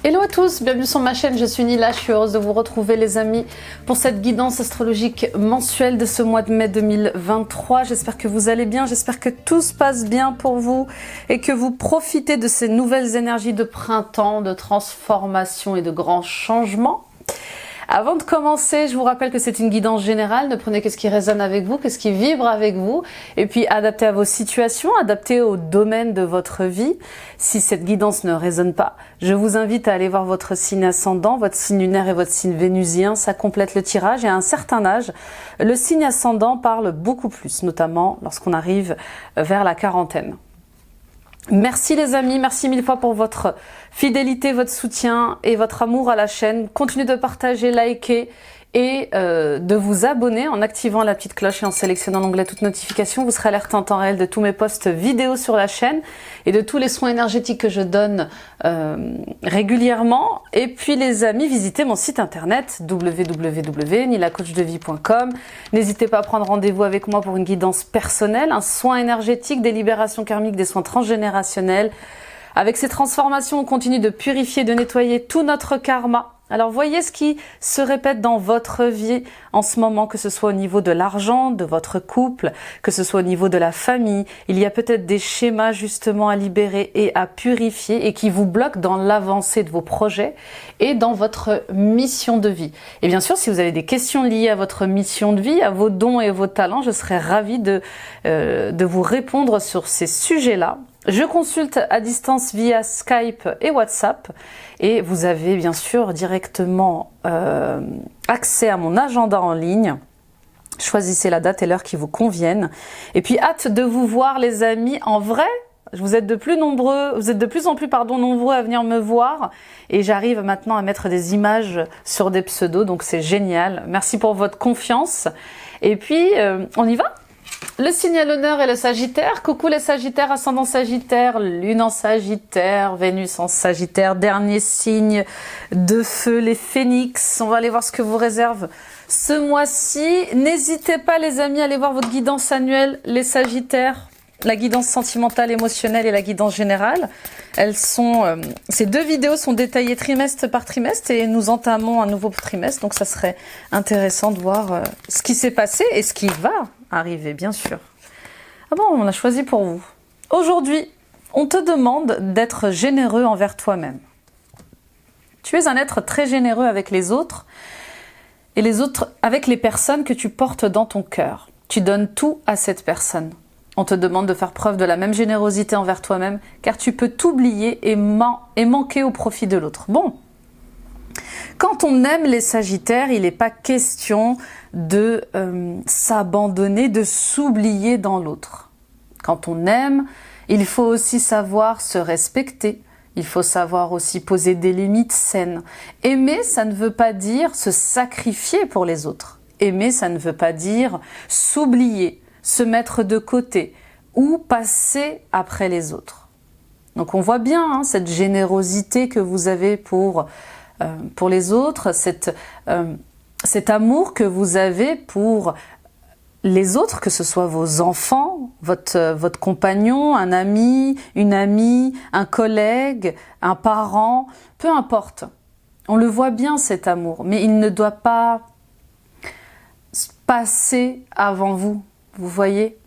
Hello à tous, bienvenue sur ma chaîne, je suis Nila, je suis heureuse de vous retrouver les amis pour cette guidance astrologique mensuelle de ce mois de mai 2023. J'espère que vous allez bien, j'espère que tout se passe bien pour vous et que vous profitez de ces nouvelles énergies de printemps, de transformation et de grands changements. Avant de commencer, je vous rappelle que c'est une guidance générale, ne prenez que ce qui résonne avec vous, que ce qui vibre avec vous, et puis adaptez à vos situations, adaptez au domaine de votre vie. Si cette guidance ne résonne pas, je vous invite à aller voir votre signe ascendant, votre signe lunaire et votre signe vénusien, ça complète le tirage, et à un certain âge, le signe ascendant parle beaucoup plus, notamment lorsqu'on arrive vers la quarantaine. Merci les amis, merci mille fois pour votre fidélité, votre soutien et votre amour à la chaîne. Continuez de partager, liker et de vous abonner en activant la petite cloche et en sélectionnant l'onglet toutes notifications. Vous serez alerté en temps réel de tous mes posts vidéo sur la chaîne et de tous les soins énergétiques que je donne régulièrement. Et puis les amis, visitez mon site internet www.nilacoachdevie.com. N'hésitez pas à prendre rendez-vous avec moi pour une guidance personnelle, un soin énergétique, des libérations karmiques, des soins transgénérationnels. Avec ces transformations, on continue de purifier, de nettoyer tout notre karma. Alors voyez ce qui se répète dans votre vie en ce moment, que ce soit au niveau de l'argent, de votre couple, que ce soit au niveau de la famille. Il y a peut-être des schémas justement à libérer et à purifier et qui vous bloquent dans l'avancée de vos projets et dans votre mission de vie. Et bien sûr, si vous avez des questions liées à votre mission de vie, à vos dons et vos talents, je serai ravie de vous répondre sur ces sujets-là. Je consulte à distance via Skype et WhatsApp et vous avez bien sûr directement accès à mon agenda en ligne. Choisissez la date et l'heure qui vous conviennent. Et puis hâte de vous voir les amis en vrai. Vous êtes de plus en plus nombreux à venir me voir et j'arrive maintenant à mettre des images sur des pseudos, donc c'est génial. Merci pour votre confiance. Et puis on y va ? Le signe à l'honneur est le Sagittaire. Coucou les Sagittaires, ascendant Sagittaire, Lune en Sagittaire, Vénus en Sagittaire, dernier signe de feu, les Phénix. On va aller voir ce que vous réserve ce mois-ci. N'hésitez pas les amis à aller voir votre guidance annuelle, les Sagittaires, la guidance sentimentale, émotionnelle et la guidance générale. Ces deux vidéos sont détaillées trimestre par trimestre et nous entamons un nouveau trimestre. Donc ça serait intéressant de voir ce qui s'est passé et ce qui va arriver, bien sûr. Ah bon, on a choisi pour vous. Aujourd'hui, on te demande d'être généreux envers toi-même. Tu es un être très généreux avec les autres et les autres avec les personnes que tu portes dans ton cœur. Tu donnes tout à cette personne. On te demande de faire preuve de la même générosité envers toi-même, car tu peux t'oublier et manquer au profit de l'autre. Bon, quand on aime les Sagittaires, il n'est pas question de s'abandonner, de s'oublier dans l'autre. Quand on aime, il faut aussi savoir se respecter. Il faut savoir aussi poser des limites saines. Aimer, ça ne veut pas dire se sacrifier pour les autres. Aimer, ça ne veut pas dire s'oublier, se mettre de côté ou passer après les autres. Donc on voit bien cette générosité que vous avez pour les autres, cet amour que vous avez pour les autres, que ce soit vos enfants, votre compagnon, un ami, une amie, un collègue, un parent, peu importe. On le voit bien cet amour, mais il ne doit pas passer avant vous. Vous voyez ?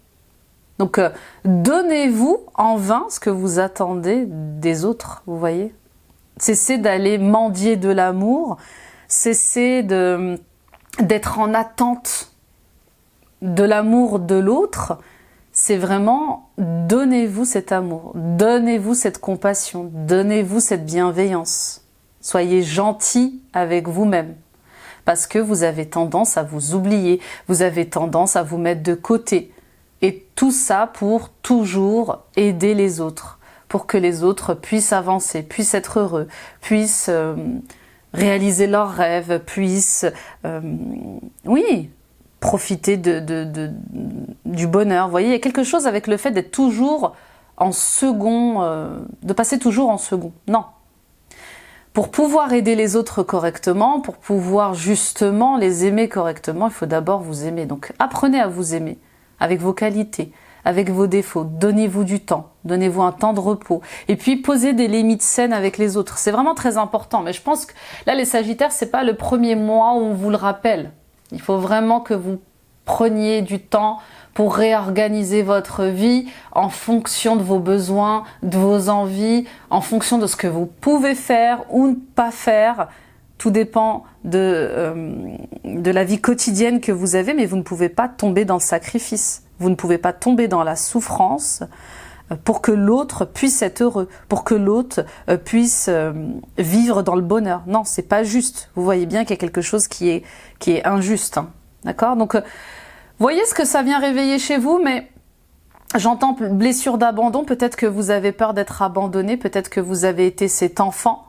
Donc, donnez-vous en vain ce que vous attendez des autres, vous voyez ? Cessez d'aller mendier de l'amour, cessez d'être en attente de l'amour de l'autre. C'est vraiment, donnez-vous cet amour, donnez-vous cette compassion, donnez-vous cette bienveillance. Soyez gentil avec vous-même. Parce que vous avez tendance à vous oublier, vous avez tendance à vous mettre de côté. Et tout ça pour toujours aider les autres, pour que les autres puissent avancer, puissent être heureux, puissent réaliser leurs rêves, puissent, profiter du bonheur. Vous voyez, il y a quelque chose avec le fait d'être toujours en second, de passer toujours en second. Non. Pour pouvoir aider les autres correctement, pour pouvoir justement les aimer correctement, il faut d'abord vous aimer. Donc apprenez à vous aimer avec vos qualités, avec vos défauts. Donnez-vous du temps, donnez-vous un temps de repos. Et puis posez des limites saines avec les autres. C'est vraiment très important. Mais je pense que là, les Sagittaires, c'est pas le premier mois où on vous le rappelle. Il faut vraiment que vous preniez du temps pour réorganiser votre vie en fonction de vos besoins, de vos envies, en fonction de ce que vous pouvez faire ou ne pas faire. Tout dépend de la vie quotidienne que vous avez, mais vous ne pouvez pas tomber dans le sacrifice. Vous ne pouvez pas tomber dans la souffrance pour que l'autre puisse être heureux, pour que l'autre puisse vivre dans le bonheur. Non, c'est pas juste. Vous voyez bien qu'il y a quelque chose qui est injuste. Hein. D'accord ? Donc, voyez ce que ça vient réveiller chez vous, mais j'entends blessure d'abandon. Peut-être que vous avez peur d'être abandonné. Peut-être que vous avez été cet enfant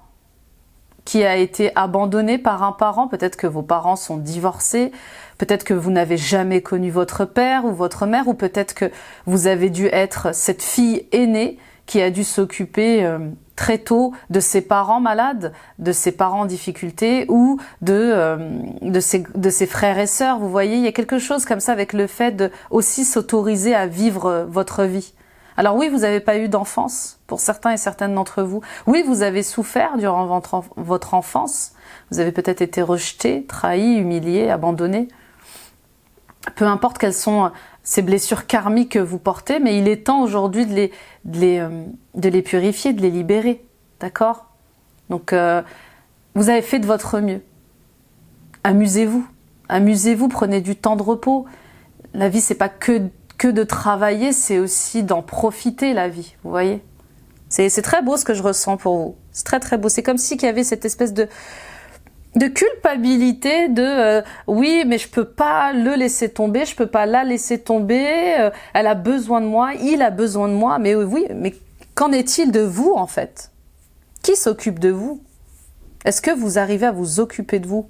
qui a été abandonné par un parent. Peut-être que vos parents sont divorcés. Peut-être que vous n'avez jamais connu votre père ou votre mère. Ou peut-être que vous avez dû être cette fille aînée qui a dû s'occuper très tôt de ses parents malades, de ses parents en difficulté ou de ses frères et sœurs. Vous voyez, il y a quelque chose comme ça avec le fait de aussi s'autoriser à vivre votre vie. Alors oui, vous n'avez pas eu d'enfance, pour certains et certaines d'entre vous. Oui, vous avez souffert durant votre enfance. Vous avez peut-être été rejeté, trahi, humilié, abandonné. Peu importe quelles sont ces blessures karmiques que vous portez, mais il est temps aujourd'hui de les purifier, de les libérer. D'accord ? Donc, vous avez fait de votre mieux. Amusez-vous. Amusez-vous, prenez du temps de repos. La vie, c'est pas que de travailler, c'est aussi d'en profiter, la vie. Vous voyez ? C'est très beau ce que je ressens pour vous. C'est très très beau. C'est comme si qu'il y avait cette espèce de culpabilité de oui, mais je peux pas le laisser tomber, je peux pas la laisser tomber, elle a besoin de moi, il a besoin de moi, mais oui, mais qu'en est-il de vous en fait? Qui s'occupe de vous? Est-ce que vous arrivez à vous occuper de vous?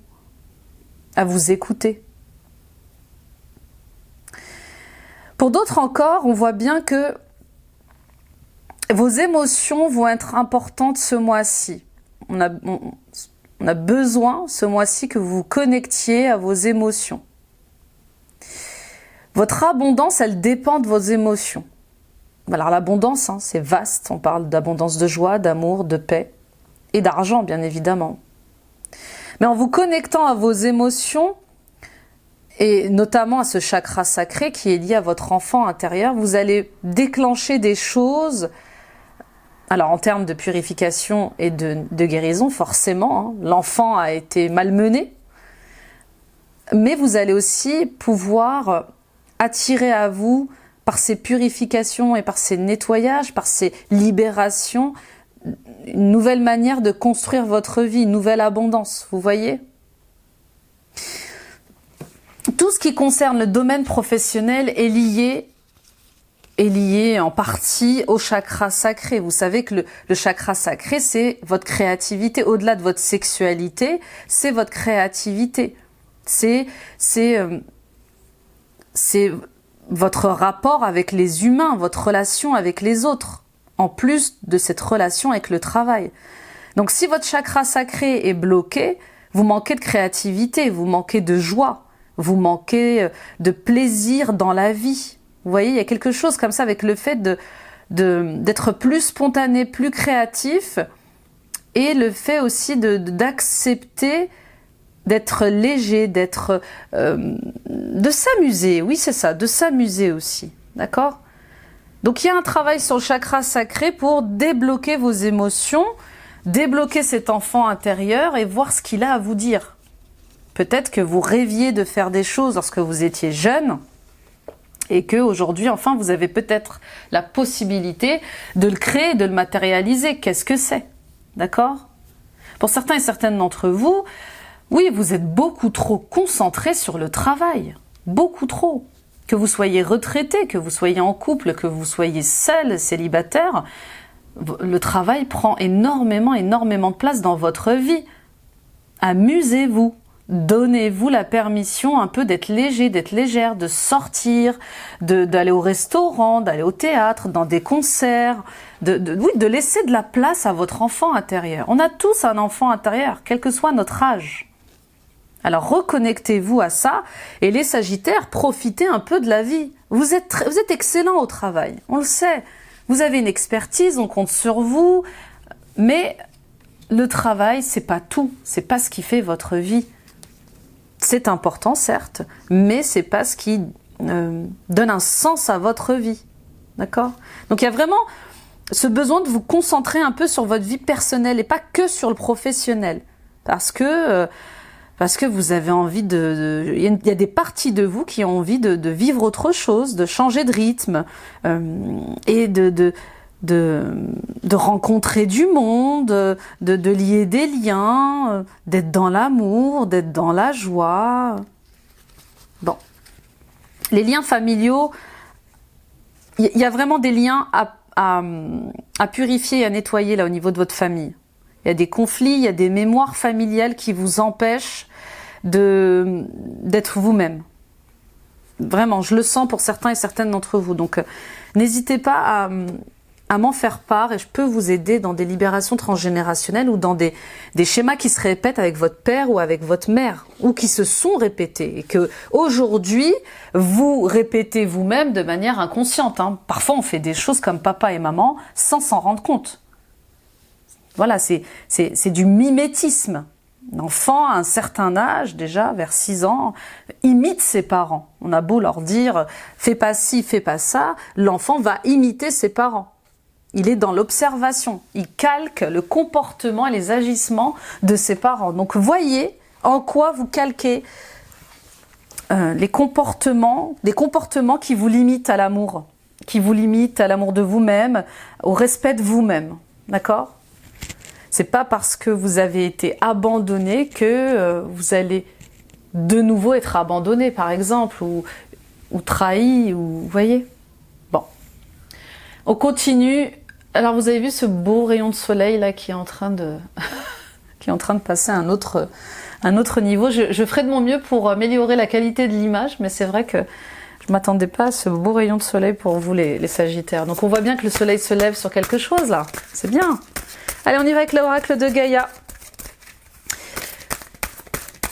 À vous écouter? Pour d'autres encore, on voit bien que vos émotions vont être importantes ce mois-ci. On a besoin ce mois-ci que vous vous connectiez à vos émotions. Votre abondance, elle dépend de vos émotions. Alors l'abondance, hein, c'est vaste. On parle d'abondance de joie, d'amour, de paix et d'argent, bien évidemment. Mais en vous connectant à vos émotions, et notamment à ce chakra sacré qui est lié à votre enfant intérieur, vous allez déclencher des choses. Alors en termes de purification et de guérison, forcément, hein, l'enfant a été malmené, mais vous allez aussi pouvoir attirer à vous, par ces purifications et par ces nettoyages, par ces libérations, une nouvelle manière de construire votre vie, une nouvelle abondance, vous voyez ? Tout ce qui concerne le domaine professionnel est lié en partie au chakra sacré. Vous savez que le chakra sacré, c'est votre créativité. Au-delà de votre sexualité, c'est votre créativité. C'est votre rapport avec les humains, votre relation avec les autres, en plus de cette relation avec le travail. Donc si votre chakra sacré est bloqué, vous manquez de créativité, vous manquez de joie, vous manquez de plaisir dans la vie. Vous voyez, il y a quelque chose comme ça avec le fait d'être plus spontané, plus créatif, et le fait aussi d'accepter d'être léger, de s'amuser. Oui, c'est ça, de s'amuser aussi. D'accord ? Donc il y a un travail sur le chakra sacré pour débloquer vos émotions, débloquer cet enfant intérieur et voir ce qu'il a à vous dire. Peut-être que vous rêviez de faire des choses lorsque vous étiez jeune, et qu'aujourd'hui, enfin, vous avez peut-être la possibilité de le créer, de le matérialiser. Qu'est-ce que c'est? D'accord? Pour certains et certaines d'entre vous, oui, vous êtes beaucoup trop concentrés sur le travail. Beaucoup trop. Que vous soyez retraité, que vous soyez en couple, que vous soyez seul, célibataire, le travail prend énormément de place dans votre vie. Amusez-vous. Donnez-vous la permission un peu d'être léger, d'être légère, de sortir, d'aller au restaurant, d'aller au théâtre, dans des concerts, de laisser de la place à votre enfant intérieur. On a tous un enfant intérieur, quel que soit notre âge. Alors reconnectez-vous à ça et les Sagittaires, profitez un peu de la vie. Vous êtes excellent au travail, on le sait. Vous avez une expertise, on compte sur vous, mais le travail, c'est pas tout, c'est pas ce qui fait votre vie. C'est important certes, mais c'est pas ce qui donne un sens à votre vie. D'accord? Donc il y a vraiment ce besoin de vous concentrer un peu sur votre vie personnelle et pas que sur le professionnel. Parce que vous avez envie il y a des parties de vous qui ont envie de vivre autre chose, de changer de rythme et de rencontrer du monde, de lier des liens, d'être dans l'amour, d'être dans la joie. Bon. Les liens familiaux, il y a vraiment des liens à purifier et à nettoyer là au niveau de votre famille. Il y a des conflits, il y a des mémoires familiales qui vous empêchent d'être vous-même. Vraiment, je le sens pour certains et certaines d'entre vous. Donc, n'hésitez pas à m'en faire part et je peux vous aider dans des libérations transgénérationnelles ou dans des schémas qui se répètent avec votre père ou avec votre mère ou qui se sont répétés et que aujourd'hui vous répétez vous-même de manière inconsciente. Parfois, on fait des choses comme papa et maman sans s'en rendre compte. Voilà, c'est du mimétisme. L'enfant, à un certain âge, déjà, vers 6 ans, imite ses parents. On a beau leur dire « fais pas ci, fais pas ça », l'enfant va imiter ses parents. Il est dans l'observation. Il calque le comportement et les agissements de ses parents. Donc, voyez en quoi vous calquez des comportements qui vous limitent à l'amour, de vous-même, au respect de vous-même. D'accord ? C'est pas parce que vous avez été abandonné que vous allez de nouveau être abandonné, par exemple, ou trahi, ou vous voyez. Bon, on continue. Alors vous avez vu ce beau rayon de soleil là qui est en train de passer à un autre niveau. Je ferai de mon mieux pour améliorer la qualité de l'image, mais c'est vrai que je m'attendais pas à ce beau rayon de soleil pour vous les Sagittaires. Donc on voit bien que le soleil se lève sur quelque chose là. C'est bien. Allez, on y va avec l'oracle de Gaïa.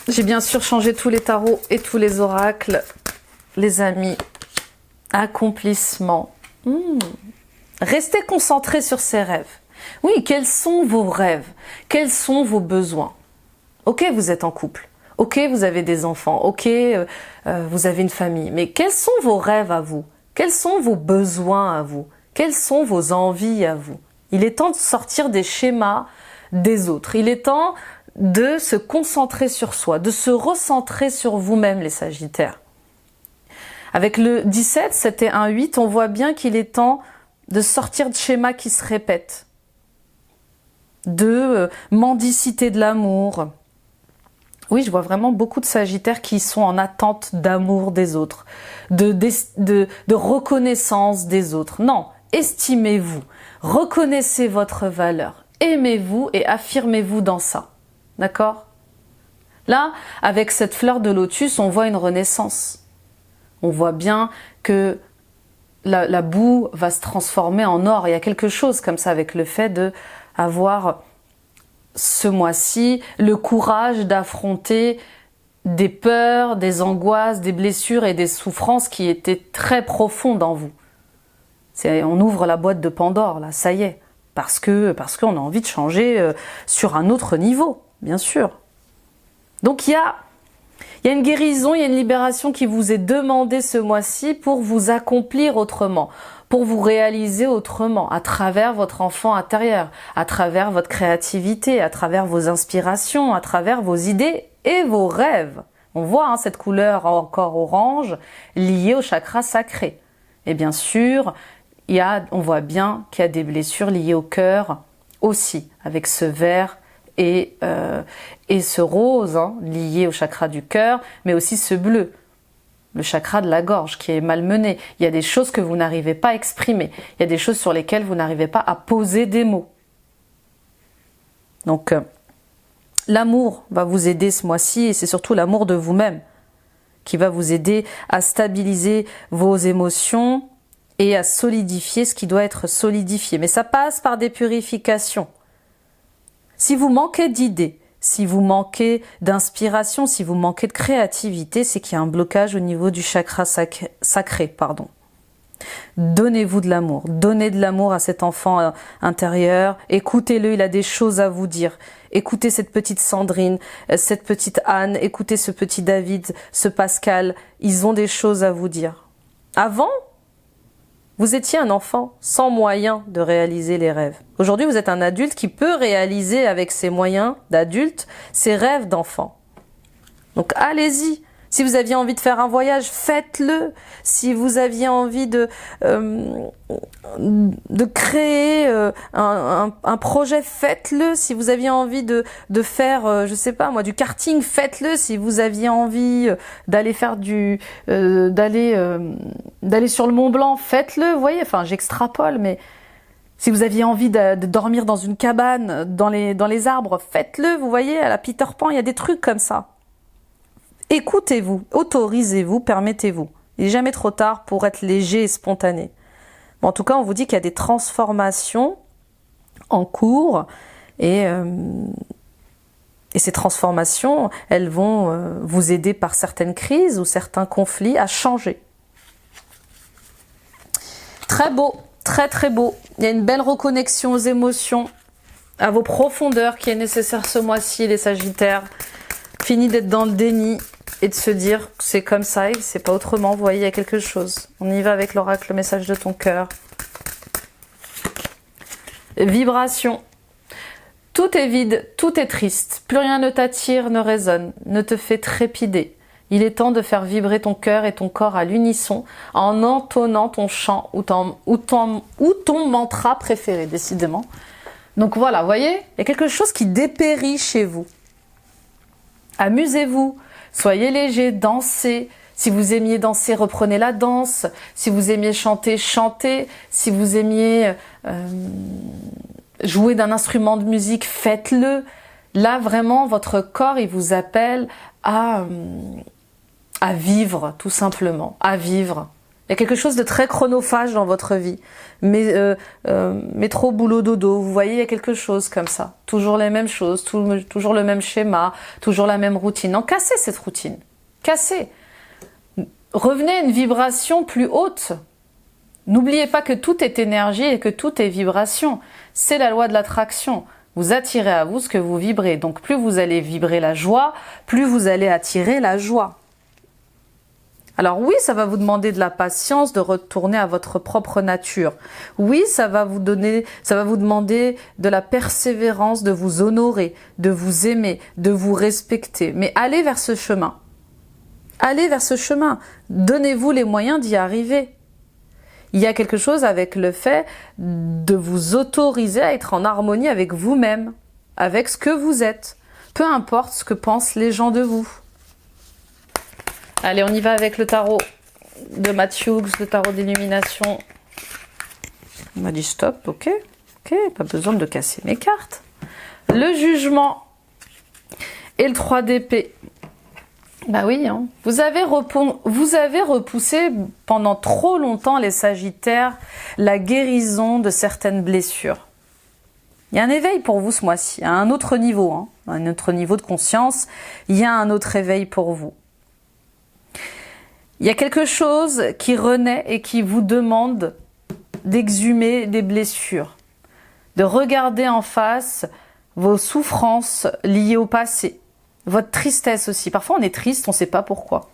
J'ai bien sûr changé tous les tarots et tous les oracles. Les amis, accomplissement. Restez concentrés sur ces rêves. Oui, quels sont vos rêves? Quels sont vos besoins? Ok, vous êtes en couple. Ok, vous avez des enfants. Ok, vous avez une famille. Mais quels sont vos rêves à vous? Quels sont vos besoins à vous? Quelles sont vos envies à vous? Il est temps de sortir des schémas des autres. Il est temps de se concentrer sur soi, de se recentrer sur vous-même, les Sagittaires. Avec le 17, c'était un 8, on voit bien qu'il est temps de sortir de schémas qui se répètent, de mendicité de l'amour. Oui, je vois vraiment beaucoup de Sagittaires qui sont en attente d'amour des autres, de reconnaissance des autres. Non, estimez-vous, reconnaissez votre valeur, aimez-vous et affirmez-vous dans ça. D'accord? Là, avec cette fleur de lotus, on voit une renaissance. On voit bien que la boue va se transformer en or. Il y a quelque chose comme ça avec le fait d'avoir ce mois-ci le courage d'affronter des peurs, des angoisses, des blessures et des souffrances qui étaient très profondes en vous. On ouvre la boîte de Pandore, là, ça y est, parce qu'on a envie de changer sur un autre niveau, bien sûr. Donc il y a une guérison, il y a une libération qui vous est demandée ce mois-ci pour vous accomplir autrement, pour vous réaliser autrement, à travers votre enfant intérieur, à travers votre créativité, à travers vos inspirations, à travers vos idées et vos rêves. On voit cette couleur encore orange liée au chakra sacré. Et bien sûr, on voit bien qu'il y a des blessures liées au cœur aussi, avec ce vert et ce rose lié au chakra du cœur, mais aussi ce bleu, le chakra de la gorge qui est malmené. Il y a des choses que vous n'arrivez pas à exprimer, il y a des choses sur lesquelles vous n'arrivez pas à poser des mots. Donc, l'amour va vous aider ce mois-ci et c'est surtout l'amour de vous-même qui va vous aider à stabiliser vos émotions et à solidifier ce qui doit être solidifié. Mais ça passe par des purifications. Si vous manquez d'idées, si vous manquez d'inspiration, si vous manquez de créativité, c'est qu'il y a un blocage au niveau du chakra sacré, pardon. Donnez-vous de l'amour, donnez de l'amour à cet enfant intérieur, écoutez-le, il a des choses à vous dire. Écoutez cette petite Sandrine, cette petite Anne, écoutez ce petit David, ce Pascal, ils ont des choses à vous dire. Avant, vous étiez un enfant sans moyens de réaliser les rêves. Aujourd'hui, vous êtes un adulte qui peut réaliser avec ses moyens d'adulte ses rêves d'enfant. Donc allez-y. Si vous aviez envie de faire un voyage, faites-le. Si vous aviez envie de créer un projet, faites-le. Si vous aviez envie de faire, je sais pas moi, du karting, faites-le. Si vous aviez envie d'aller faire d'aller sur le Mont Blanc, faites-le. Vous voyez, enfin, j'extrapole, mais si vous aviez envie de dormir dans une cabane, dans les arbres, faites-le. Vous voyez, à la Peter Pan, il y a des trucs comme ça. Écoutez-vous, autorisez-vous, permettez-vous. Il n'est jamais trop tard pour être léger et spontané. Bon, en tout cas, on vous dit qu'il y a des transformations en cours et ces transformations, elles vont vous aider par certaines crises ou certains conflits à changer. Très beau, très très beau. Il y a une belle reconnexion aux émotions, à vos profondeurs qui est nécessaire ce mois-ci, les Sagittaires. Fini d'être dans le déni et de se dire que c'est comme ça et que c'est pas autrement. Vous voyez, il y a quelque chose. On y va avec l'oracle, le message de ton cœur. Vibration. Tout est vide, tout est triste. Plus rien ne t'attire, ne résonne, ne te fait trépider. Il est temps de faire vibrer ton cœur et ton corps à l'unisson en entonnant ton chant ou ton mantra préféré, décidément. Donc voilà, vous voyez, il y a quelque chose qui dépérit chez vous. Amusez-vous, soyez léger, dansez. Si vous aimiez danser, reprenez la danse. Si vous aimiez chanter, chantez. Si vous aimiez jouer d'un instrument de musique, faites-le. Là, vraiment, votre corps, il vous appelle à vivre, tout simplement, à vivre. Il y a quelque chose de très chronophage dans votre vie. Métro, boulot, dodo, vous voyez, il y a quelque chose comme ça. Toujours les mêmes choses, toujours le même schéma, toujours la même routine. Non, cassez cette routine. Cassez. Revenez à une vibration plus haute. N'oubliez pas que tout est énergie et que tout est vibration. C'est la loi de l'attraction. Vous attirez à vous ce que vous vibrez. Donc plus vous allez vibrer la joie, plus vous allez attirer la joie. Alors oui, ça va vous demander de la patience, de retourner à votre propre nature. Oui, ça va vous demander de la persévérance, de vous honorer, de vous aimer, de vous respecter. Mais allez vers ce chemin. Allez vers ce chemin. Donnez-vous les moyens d'y arriver. Il y a quelque chose avec le fait de vous autoriser à être en harmonie avec vous-même, avec ce que vous êtes. Peu importe ce que pensent les gens de vous. Allez, on y va avec le tarot de Matthew, le tarot d'illumination. On m'a dit stop, ok, pas besoin de casser mes cartes. Le jugement et le 3 d'épée. Bah oui, hein. Vous avez repoussé pendant trop longtemps, les Sagittaires, la guérison de certaines blessures. Il y a un éveil pour vous ce mois-ci, à un autre niveau, hein, un autre niveau de conscience, il y a un autre éveil pour vous. Il y a quelque chose qui renaît et qui vous demande d'exhumer des blessures, de regarder en face vos souffrances liées au passé, votre tristesse aussi. Parfois on est triste, on ne sait pas pourquoi.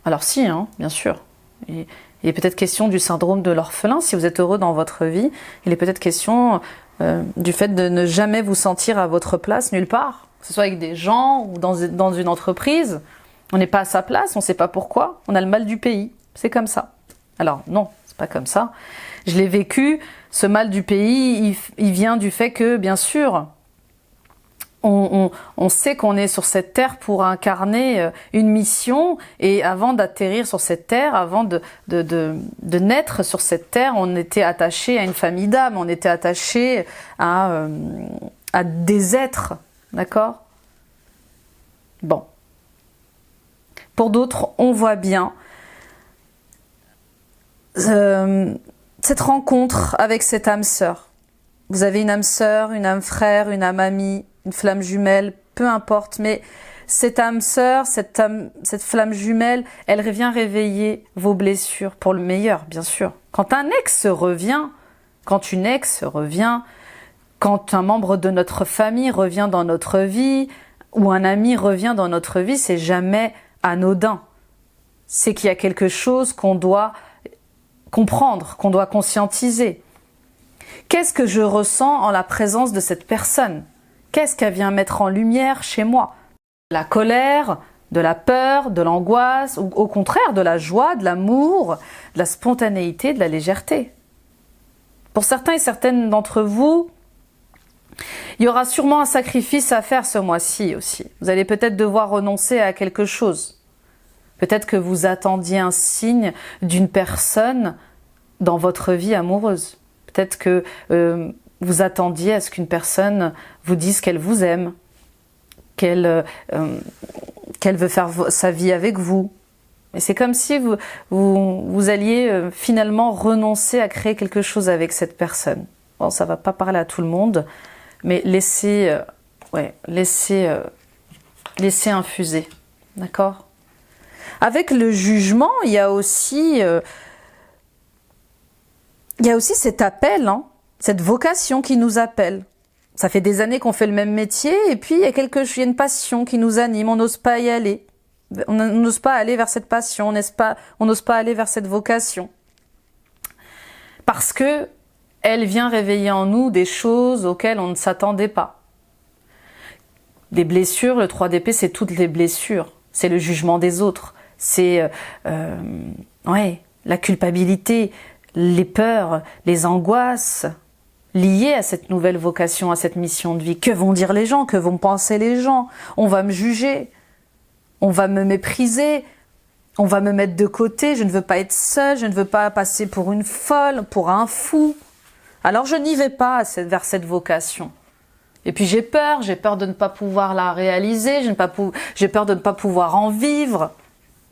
Alors si, hein, bien sûr. Il est peut-être question du syndrome de l'orphelin, si vous êtes heureux dans votre vie. Il est peut-être question du fait de ne jamais vous sentir à votre place nulle part, que ce soit avec des gens ou dans une entreprise. On n'est pas à sa place, on ne sait pas pourquoi, on a le mal du pays, c'est comme ça. Alors non, c'est pas comme ça. Je l'ai vécu, ce mal du pays, il vient du fait que, bien sûr, on sait qu'on est sur cette terre pour incarner une mission, et avant d'atterrir sur cette terre, avant de naître sur cette terre, on était attaché à une famille d'âmes, on était attaché à des êtres, d'accord ? Bon. Pour d'autres, on voit bien cette rencontre avec cette âme sœur. Vous avez une âme sœur, une âme frère, une âme amie, une flamme jumelle, peu importe, mais cette âme sœur, cette flamme jumelle, elle vient réveiller vos blessures pour le meilleur, bien sûr. Quand un ex revient, quand une ex revient, quand un membre de notre famille revient dans notre vie, ou un ami revient dans notre vie, c'est jamais anodin. C'est qu'il y a quelque chose qu'on doit comprendre, qu'on doit conscientiser. Qu'est-ce que je ressens en la présence de cette personne? Qu'est-ce qu'elle vient mettre en lumière chez moi? La colère, de la peur, de l'angoisse, ou au contraire de la joie, de l'amour, de la spontanéité, de la légèreté. Pour certains et certaines d'entre vous, il y aura sûrement un sacrifice à faire ce mois-ci aussi. Vous allez peut-être devoir renoncer à quelque chose. Peut-être que vous attendiez un signe d'une personne dans votre vie amoureuse. Peut-être que vous attendiez à ce qu'une personne vous dise qu'elle vous aime, qu'elle veut faire sa vie avec vous. Et c'est comme si vous alliez finalement renoncer à créer quelque chose avec cette personne. Bon, ça va pas parler à tout le monde, mais laissez infuser, d'accord? Avec le jugement, il y a aussi cet appel, hein, cette vocation qui nous appelle. Ça fait des années qu'on fait le même métier et puis il y a une passion qui nous anime, on n'ose pas y aller. On n'ose pas aller vers cette passion, on n'ose pas aller vers cette vocation. Parce que elle vient réveiller en nous des choses auxquelles on ne s'attendait pas. Des blessures, le 3 d'épée, c'est toutes les blessures. C'est le jugement des autres. C'est la culpabilité, les peurs, les angoisses liées à cette nouvelle vocation, à cette mission de vie. Que vont dire les gens? Que vont penser les gens? On va me juger, on va me mépriser, on va me mettre de côté, je ne veux pas être seule, je ne veux pas passer pour une folle, pour un fou. Alors je n'y vais pas vers cette vocation. Et puis j'ai peur de ne pas pouvoir la réaliser, j'ai peur de ne pas pouvoir en vivre.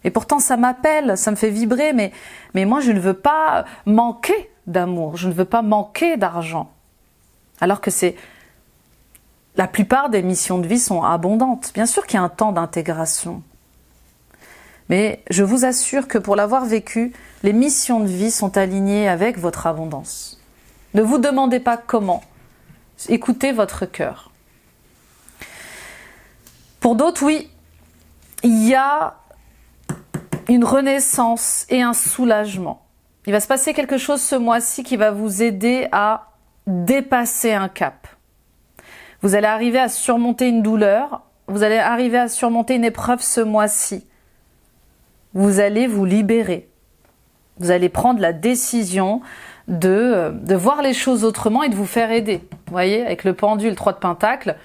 Et pourtant ça m'appelle, ça me fait vibrer, mais moi je ne veux pas manquer d'amour, je ne veux pas manquer d'argent. Alors que la plupart des missions de vie sont abondantes. Bien sûr qu'il y a un temps d'intégration. Mais je vous assure que pour l'avoir vécu, les missions de vie sont alignées avec votre abondance. Ne vous demandez pas comment. Écoutez votre cœur. Pour d'autres, oui, il y a une renaissance et un soulagement. Il va se passer quelque chose ce mois-ci qui va vous aider à dépasser un cap. Vous allez arriver à surmonter une douleur, vous allez arriver à surmonter une épreuve ce mois-ci. Vous allez vous libérer. Vous allez prendre la décision de voir les choses autrement et de vous faire aider. Vous voyez, avec le pendule 3 de Pentacle,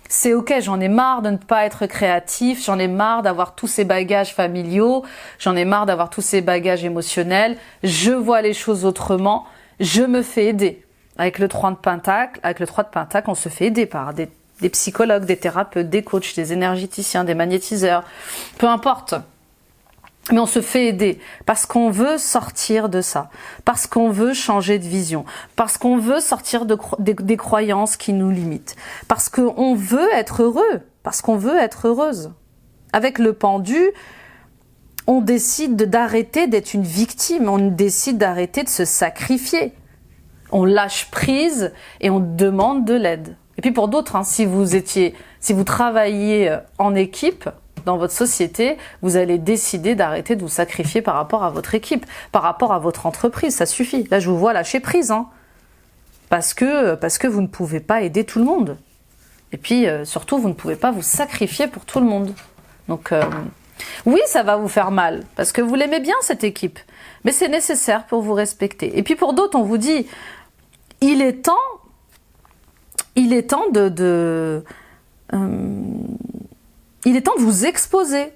c'est ok, j'en ai marre de ne pas être créatif, j'en ai marre d'avoir tous ces bagages familiaux, j'en ai marre d'avoir tous ces bagages émotionnels, je vois les choses autrement, je me fais aider. Avec le 3 de Pentacle, on se fait aider par des psychologues, des thérapeutes, des coachs, des énergéticiens, des magnétiseurs, peu importe. Mais on se fait aider parce qu'on veut sortir de ça, parce qu'on veut changer de vision, parce qu'on veut sortir des croyances qui nous limitent, parce qu'on veut être heureux, parce qu'on veut être heureuse. Avec le pendu, on décide d'arrêter d'être une victime, on décide d'arrêter de se sacrifier. On lâche prise et on demande de l'aide. Et puis pour d'autres, hein, si vous travaillez en équipe, dans votre société, vous allez décider d'arrêter de vous sacrifier par rapport à votre équipe, par rapport à votre entreprise, ça suffit. Là, je vous vois lâcher prise, hein, parce que vous ne pouvez pas aider tout le monde. Et puis, surtout, vous ne pouvez pas vous sacrifier pour tout le monde. Donc, oui, ça va vous faire mal, parce que vous l'aimez bien, cette équipe, mais c'est nécessaire pour vous respecter. Et puis pour d'autres, on vous dit, il est temps de vous exposer.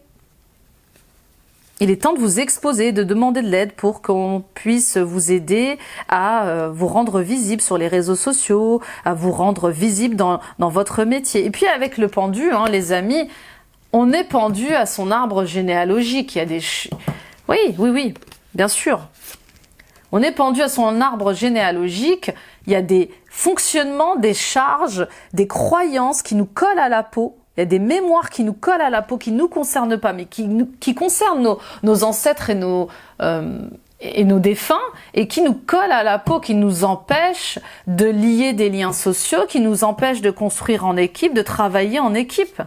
Il est temps de vous exposer, de demander de l'aide pour qu'on puisse vous aider à vous rendre visible sur les réseaux sociaux, à vous rendre visible dans votre métier. Et puis avec le pendu, hein, les amis, on est pendu à son arbre généalogique. Il y a des... Oui, bien sûr. On est pendu à son arbre généalogique. Il y a des fonctionnements, des charges, des croyances qui nous collent à la peau. Il y a des mémoires qui nous collent à la peau, qui ne nous concernent pas, mais qui concernent nos ancêtres et nos défunts, et qui nous collent à la peau, qui nous empêchent de lier des liens sociaux, qui nous empêchent de construire en équipe, de travailler en équipe.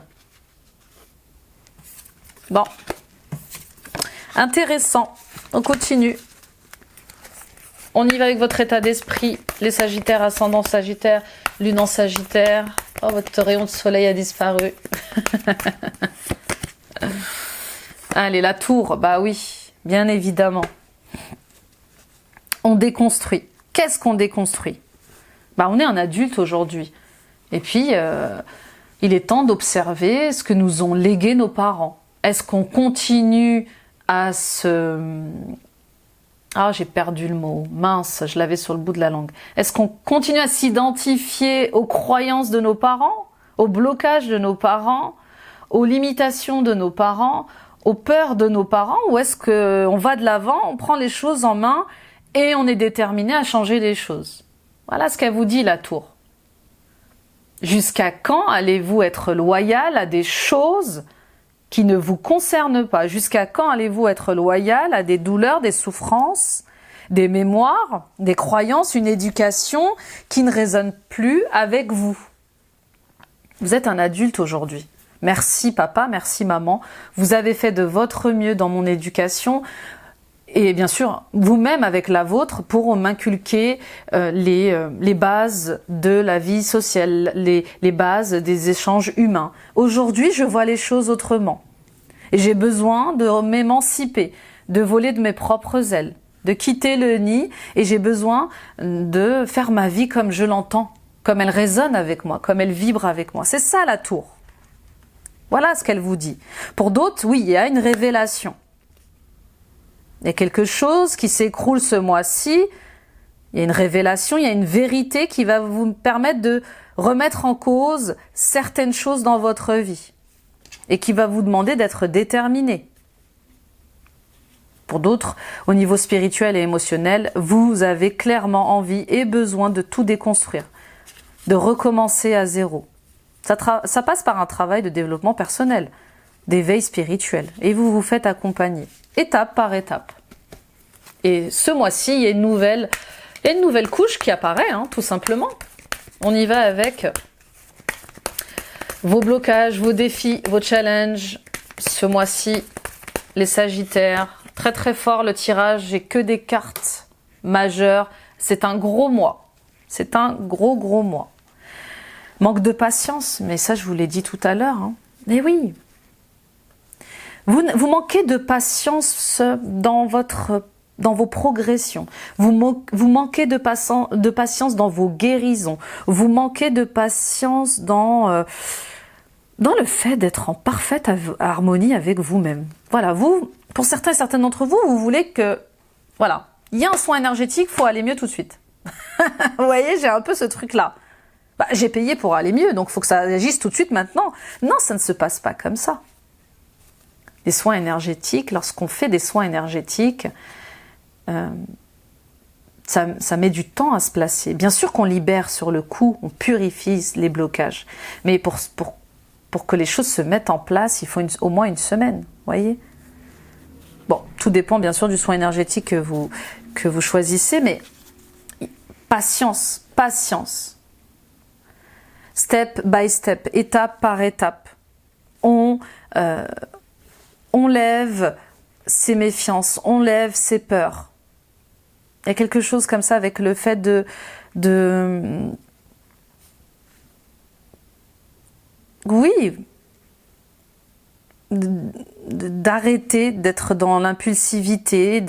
Bon. Intéressant. On continue. On y va avec votre état d'esprit. Les Sagittaires, ascendant Sagittaire, lune en Sagittaire. Oh, votre rayon de soleil a disparu. Allez, la tour. Bah oui, bien évidemment. On déconstruit. Qu'est-ce qu'on déconstruit? Bah, on est un adulte aujourd'hui. Et puis, il est temps d'observer ce que nous ont légué nos parents. Est-ce qu'on continue à se... Ah, j'ai perdu le mot. Mince, je l'avais sur le bout de la langue. Est-ce qu'on continue à s'identifier aux croyances de nos parents, aux blocages de nos parents, aux limitations de nos parents, aux peurs de nos parents, ou est-ce qu'on va de l'avant, on prend les choses en main et on est déterminé à changer les choses? Voilà ce qu'elle vous dit, la tour. Jusqu'à quand allez-vous être loyal à des choses qui ne vous concernent pas? Jusqu'à quand allez-vous être loyal à des douleurs, des souffrances, des mémoires, des croyances, une éducation qui ne résonne plus avec vous? Vous êtes un adulte aujourd'hui. Merci papa, merci maman. Vous avez fait de votre mieux dans mon éducation. Et bien sûr, vous-même avec la vôtre, pour m'inculquer les bases de la vie sociale, les bases des échanges humains. Aujourd'hui, je vois les choses autrement. Et j'ai besoin de m'émanciper, de voler de mes propres ailes, de quitter le nid, et j'ai besoin de faire ma vie comme je l'entends, comme elle résonne avec moi, comme elle vibre avec moi. C'est ça la tour. Voilà ce qu'elle vous dit. Pour d'autres, oui, il y a une révélation. Il y a quelque chose qui s'écroule ce mois-ci, il y a une révélation, il y a une vérité qui va vous permettre de remettre en cause certaines choses dans votre vie et qui va vous demander d'être déterminé. Pour d'autres, au niveau spirituel et émotionnel, vous avez clairement envie et besoin de tout déconstruire, de recommencer à zéro. Ça passe par un travail de développement personnel, d'éveil spirituel, et vous vous faites accompagner, étape par étape. Et ce mois-ci, il y a une nouvelle couche qui apparaît, hein, tout simplement. On y va avec vos blocages, vos défis, vos challenges. Ce mois-ci, les Sagittaires, très très fort le tirage, j'ai que des cartes majeures. C'est un gros mois. C'est un gros mois. Manque de patience, mais ça je vous l'ai dit tout à l'heure. Hein. Mais oui, vous manquez de patience dans vos progressions. Vous manquez de patience dans vos guérisons. Vous manquez de patience dans le fait d'être en parfaite harmonie avec vous-même. Voilà, pour certains et certaines d'entre vous, vous voulez que, voilà, il y a un soin énergétique, il faut aller mieux tout de suite. Vous voyez, j'ai un peu ce truc-là. Bah, j'ai payé pour aller mieux, donc il faut que ça agisse tout de suite maintenant. Non, ça ne se passe pas comme ça. Les soins énergétiques, lorsqu'on fait des soins énergétiques, ça met du temps à se placer. Bien sûr qu'on libère sur le coup, on purifie les blocages. Mais pour que les choses se mettent en place, il faut au moins une semaine, voyez. Bon, tout dépend bien sûr du soin énergétique que vous choisissez, mais patience. Step by step, étape par étape. On lève ses méfiances, on lève ses peurs. Il y a quelque chose comme ça avec le fait d'arrêter d'être dans l'impulsivité,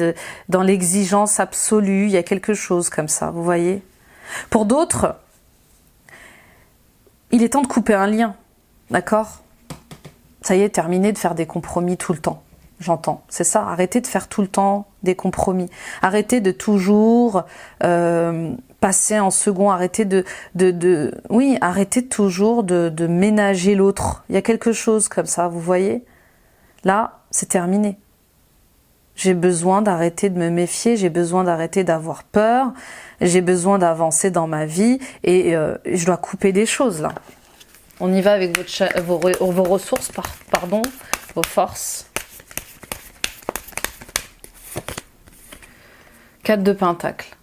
dans l'exigence absolue. Il y a quelque chose comme ça, vous voyez. Pour d'autres, il est temps de couper un lien, d'accord? Ça y est, terminé de faire des compromis tout le temps. J'entends, c'est ça, arrêtez de faire tout le temps des compromis. Arrêtez de toujours passer en second, arrêtez arrêtez toujours de ménager l'autre. Il y a quelque chose comme ça, vous voyez? Là, c'est terminé. J'ai besoin d'arrêter de me méfier, j'ai besoin d'arrêter d'avoir peur, j'ai besoin d'avancer dans ma vie et je dois couper des choses là. On y va avec vos ressources, pardon, vos forces. 4 de Pentacles.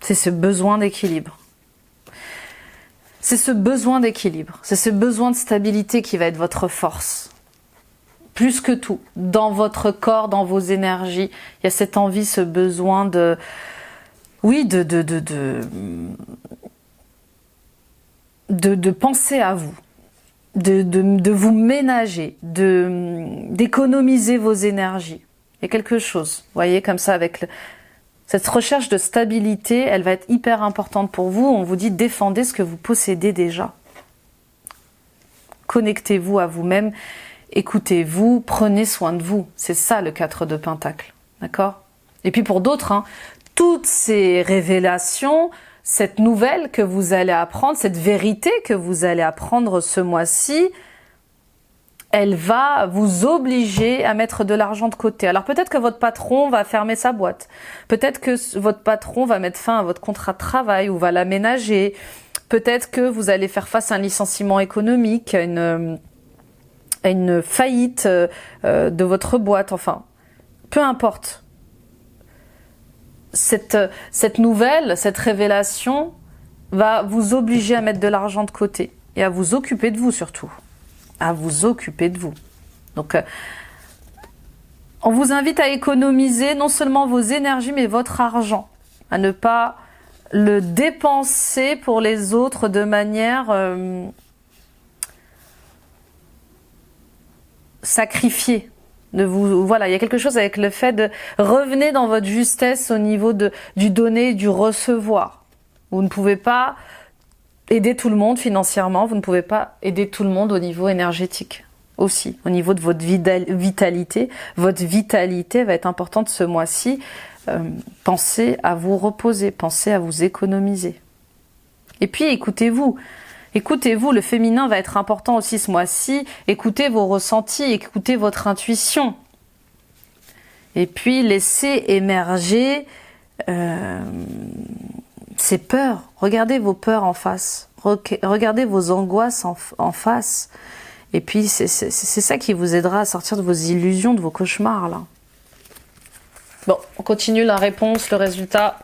C'est ce besoin d'équilibre. C'est ce besoin d'équilibre, c'est ce besoin de stabilité qui va être votre force. Plus que tout, dans votre corps, dans vos énergies, il y a cette envie, ce besoin de... Oui, de penser à vous, de vous ménager, d'économiser vos énergies. Il y a quelque chose, vous voyez, comme ça, avec cette recherche de stabilité, elle va être hyper importante pour vous. On vous dit défendez ce que vous possédez déjà. Connectez-vous à vous-même, écoutez-vous, prenez soin de vous. C'est ça le 4 de Pentacles, d'accord? Et puis pour d'autres, hein, toutes ces révélations, cette nouvelle que vous allez apprendre, cette vérité que vous allez apprendre ce mois-ci, elle va vous obliger à mettre de l'argent de côté. Alors peut-être que votre patron va fermer sa boîte. Peut-être que votre patron va mettre fin à votre contrat de travail ou va l'aménager. Peut-être que vous allez faire face à un licenciement économique, à une faillite de votre boîte. Enfin, peu importe. Cette nouvelle, cette révélation va vous obliger à mettre de l'argent de côté et à vous occuper de vous surtout. À vous occuper de vous. Donc, on vous invite à économiser non seulement vos énergies, mais votre argent. À ne pas le dépenser pour les autres de manière sacrifiée. Voilà, il y a quelque chose avec le fait de revenir dans votre justesse au niveau du donner et du recevoir. Vous ne pouvez pas aider tout le monde financièrement, vous ne pouvez pas aider tout le monde au niveau énergétique aussi, au niveau de votre vitalité. Votre vitalité va être importante ce mois-ci. Pensez à vous reposer, pensez à vous économiser. Et puis écoutez-vous. Écoutez-vous, le féminin va être important aussi ce mois-ci. Écoutez vos ressentis, écoutez votre intuition. Et puis laissez émerger ces peurs. Regardez vos peurs en face. Regardez vos angoisses en face. Et puis c'est ça qui vous aidera à sortir de vos illusions, de vos cauchemars là. Bon, on continue la réponse, le résultat.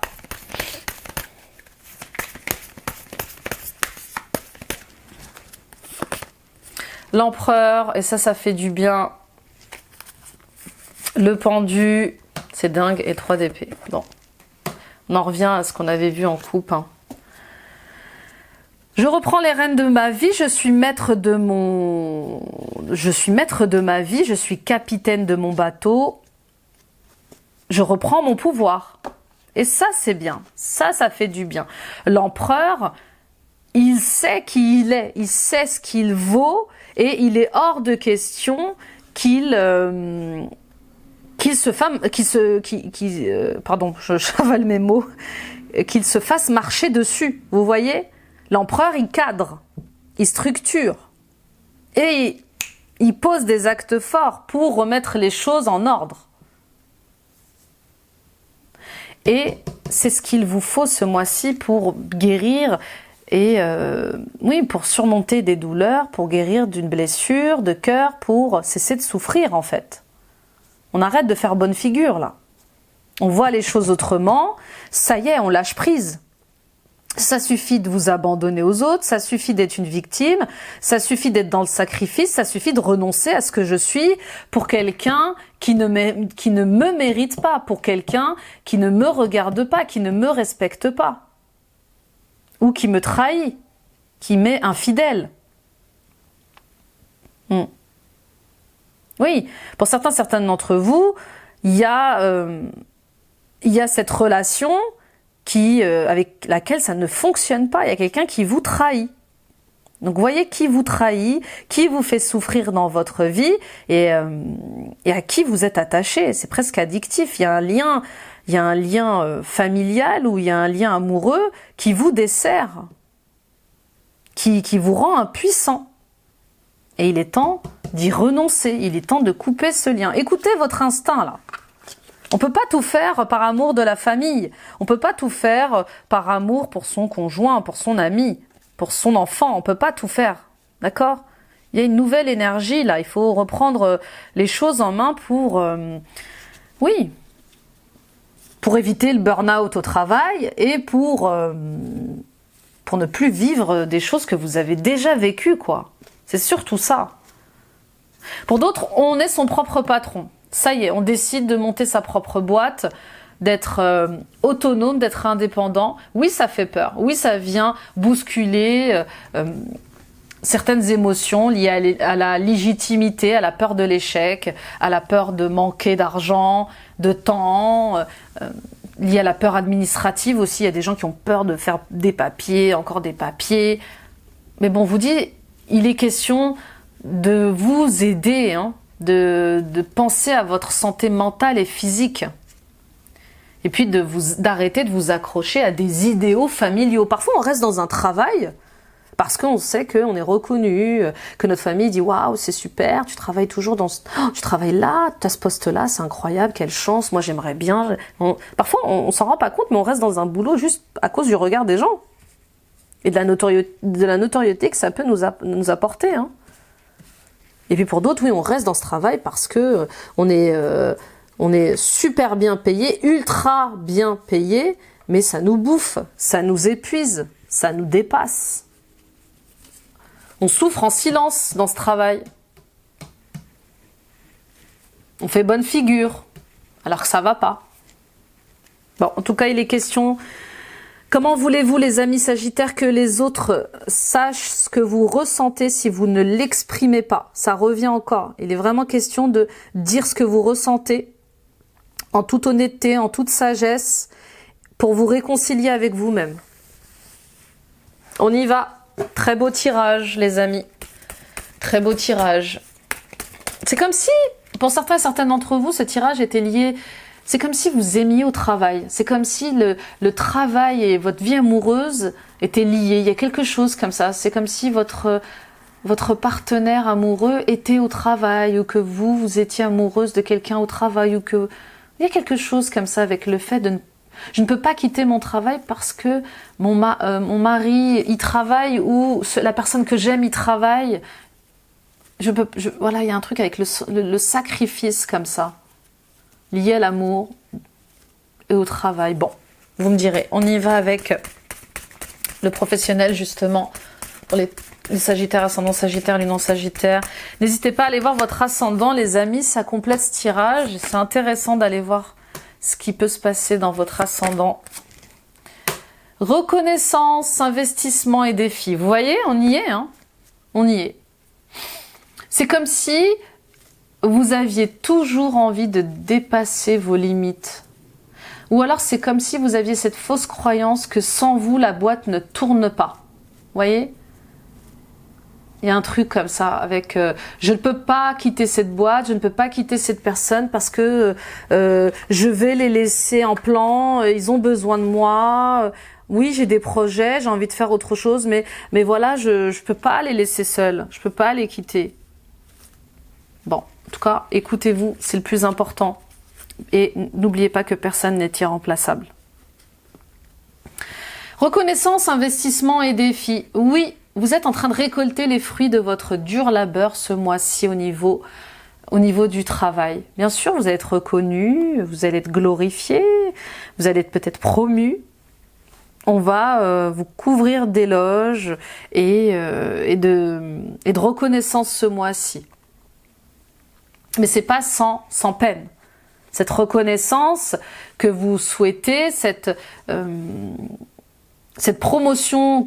L'empereur, et ça fait du bien. Le pendu, c'est dingue, et 3 d'épée. Bon, on en revient à ce qu'on avait vu en coupe. Hein. Je reprends les rênes de ma vie, je suis maître de ma vie, je suis capitaine de mon bateau. Je reprends mon pouvoir. Et ça, c'est bien. Ça fait du bien. L'empereur, il sait qui il est, il sait ce qu'il vaut, et il est hors de question qu'il se fasse marcher dessus. Vous voyez? L'empereur, il cadre, il structure, et il pose des actes forts pour remettre les choses en ordre. Et c'est ce qu'il vous faut ce mois-ci pour guérir et oui, pour surmonter des douleurs, pour guérir d'une blessure de cœur, pour cesser de souffrir en fait. On arrête de faire bonne figure là. On voit les choses autrement, ça y est, on lâche prise. Ça suffit de vous abandonner aux autres, ça suffit d'être une victime, ça suffit d'être dans le sacrifice, ça suffit de renoncer à ce que je suis pour quelqu'un qui ne me mérite pas, pour quelqu'un qui ne me regarde pas, qui ne me respecte pas, ou qui me trahit, qui m'est infidèle. Oui, pour certains d'entre vous, il y a cette relation avec laquelle ça ne fonctionne pas. Il y a quelqu'un qui vous trahit. Donc vous voyez qui vous trahit, qui vous fait souffrir dans votre vie et à qui vous êtes attaché. C'est presque addictif. Il y a un lien familial ou il y a un lien amoureux qui vous dessert, qui vous rend impuissant. Et il est temps d'y renoncer. Il est temps de couper ce lien. Écoutez votre instinct là. On peut pas tout faire par amour de la famille. On peut pas tout faire par amour pour son conjoint, pour son ami, pour son enfant. On peut pas tout faire. D'accord ? Il y a une nouvelle énergie là. Il faut reprendre les choses en main pour... oui. Pour éviter le burn-out au travail et pour ne plus vivre des choses que vous avez déjà vécues, quoi. C'est surtout ça. Pour d'autres, on est son propre patron. Ça y est, on décide de monter sa propre boîte, d'être autonome, d'être indépendant. Oui, ça fait peur. Oui, ça vient bousculer certaines émotions liées à la légitimité, à la peur de l'échec, à la peur de manquer d'argent, de temps, liées à la peur administrative aussi. Il y a des gens qui ont peur de faire des papiers, encore des papiers. Mais bon, vous dit, il est question de vous aider, hein, de penser à votre santé mentale et physique. Et puis d'arrêter de vous accrocher à des idéaux familiaux. Parfois, on reste dans un travail parce qu'on sait qu'on est reconnu, que notre famille dit « Waouh, c'est super, tu travailles toujours tu travailles là, tu as ce poste-là, c'est incroyable, quelle chance, moi j'aimerais bien. » Parfois, on s'en rend pas compte, mais on reste dans un boulot juste à cause du regard des gens et de la notoriété que ça peut nous apporter. Hein. Et puis pour d'autres, oui, on reste dans ce travail parce que on est super bien payé, ultra bien payé, mais ça nous bouffe, ça nous épuise, ça nous dépasse. On souffre en silence dans ce travail. On fait bonne figure, alors que ça va pas. Bon, en tout cas, il est question... Comment voulez-vous, les amis Sagittaires, que les autres sachent ce que vous ressentez si vous ne l'exprimez pas? Ça revient encore. Il est vraiment question de dire ce que vous ressentez en toute honnêteté, en toute sagesse, pour vous réconcilier avec vous-même. On y va. Très beau tirage, les amis. Très beau tirage. C'est comme si, pour certains et certaines d'entre vous, ce tirage était lié... C'est comme si vous aimiez au travail. C'est comme si le travail et votre vie amoureuse étaient liés. Il y a quelque chose comme ça. C'est comme si votre partenaire amoureux était au travail ou que vous étiez amoureuse de quelqu'un au travail ou que... Il y a quelque chose comme ça avec le fait de... Je ne peux pas quitter mon travail parce que mon mari y travaille ou la personne que j'aime y travaille. Voilà, il y a un truc avec le sacrifice comme ça. Lié à l'amour et au travail. Bon, vous me direz, on y va avec le professionnel justement pour les Sagittaires, ascendant Sagittaire, Lune Sagittaire. N'hésitez pas à aller voir votre ascendant, les amis, ça complète ce tirage. C'est intéressant d'aller voir ce qui peut se passer dans votre ascendant. Reconnaissance, investissement et défi. Vous voyez, on y est, hein? On y est. C'est comme si... vous aviez toujours envie de dépasser vos limites. Ou alors c'est comme si vous aviez cette fausse croyance que sans vous, la boîte ne tourne pas. Vous voyez ? Il y a un truc comme ça avec je ne peux pas quitter cette boîte, je ne peux pas quitter cette personne parce que je vais les laisser en plan, ils ont besoin de moi. Oui, j'ai des projets, j'ai envie de faire autre chose, mais voilà, je peux pas les laisser seuls, je peux pas les quitter. Bon. En tout cas, écoutez-vous, c'est le plus important. Et n'oubliez pas que personne n'est irremplaçable. Reconnaissance, investissement et défi. Oui, vous êtes en train de récolter les fruits de votre dur labeur ce mois-ci au niveau du travail. Bien sûr, vous allez être reconnu, vous allez être glorifié, vous allez être peut-être promu. On va vous couvrir d'éloges et de reconnaissance ce mois-ci. Mais c'est pas sans peine. Cette reconnaissance que vous souhaitez, cette promotion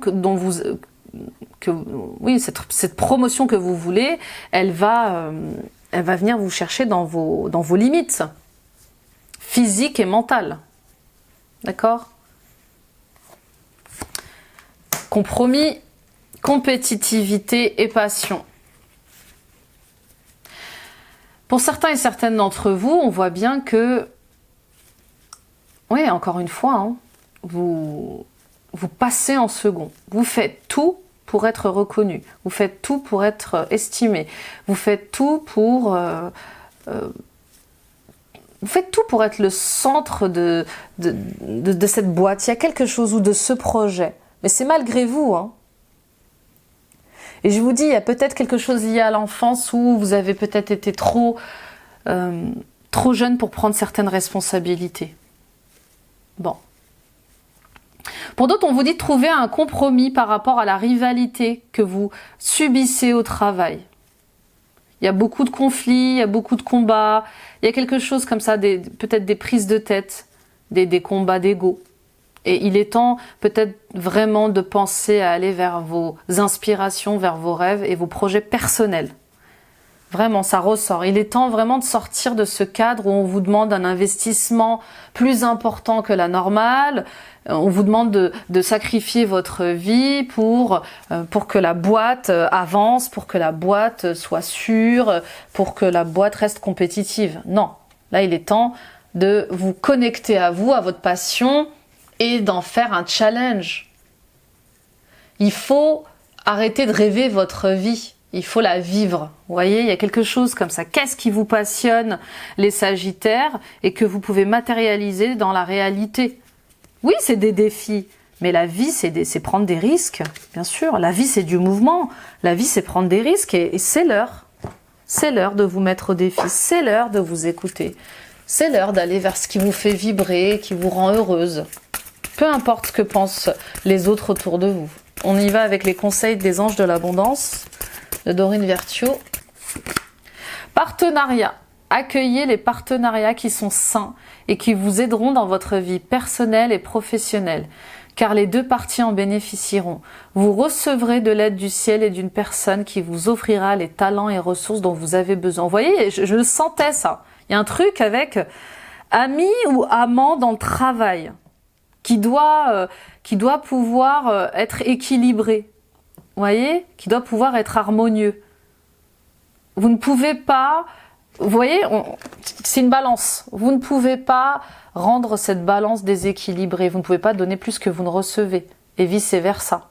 cette promotion que vous voulez, elle va venir vous chercher dans vos limites physiques et mentales. D'accord ? Compromis, compétitivité et passion. Pour certains et certaines d'entre vous, on voit bien que, oui, encore une fois, hein, vous passez en second. Vous faites tout pour être reconnu. Vous faites tout pour être estimé. Vous faites tout pour... vous faites tout pour être le centre de cette boîte. Il y a quelque chose, ou de ce projet. Mais c'est malgré vous, hein. Et je vous dis, il y a peut-être quelque chose lié à l'enfance où vous avez peut-être été trop jeune pour prendre certaines responsabilités. Bon. Pour d'autres, on vous dit de trouver un compromis par rapport à la rivalité que vous subissez au travail. Il y a beaucoup de conflits, il y a beaucoup de combats, il y a quelque chose comme ça, peut-être des prises de tête, des combats d'ego. Et il est temps peut-être vraiment de penser à aller vers vos inspirations, vers vos rêves et vos projets personnels. Vraiment, ça ressort. Il est temps vraiment de sortir de ce cadre où on vous demande un investissement plus important que la normale. On vous demande de sacrifier votre vie pour que la boîte avance, pour que la boîte soit sûre, pour que la boîte reste compétitive. Non, là il est temps de vous connecter à vous, à votre passion et d'en faire un challenge. Il faut arrêter de rêver votre vie. Il faut la vivre. Vous voyez, il y a quelque chose comme ça. Qu'est-ce qui vous passionne, les Sagittaires, et que vous pouvez matérialiser dans la réalité? Oui, c'est des défis, mais la vie, c'est prendre des risques, bien sûr. La vie, c'est du mouvement. La vie, c'est prendre des risques, et c'est l'heure. C'est l'heure de vous mettre au défi. C'est l'heure de vous écouter. C'est l'heure d'aller vers ce qui vous fait vibrer, qui vous rend heureuse. Peu importe ce que pensent les autres autour de vous. On y va avec les conseils des anges de l'abondance de Dorine Vertuo. Partenariat. Accueillez les partenariats qui sont sains et qui vous aideront dans votre vie personnelle et professionnelle, car les deux parties en bénéficieront. Vous recevrez de l'aide du ciel et d'une personne qui vous offrira les talents et ressources dont vous avez besoin. Vous voyez, je le sentais ça. Il y a un truc avec ami ou amant dans le travail qui doit pouvoir être équilibré. Vous voyez, qui doit pouvoir être harmonieux. Vous ne pouvez pas, vous voyez, c'est une balance. Vous ne pouvez pas rendre cette balance déséquilibrée. Vous ne pouvez pas donner plus que vous ne recevez, et vice versa.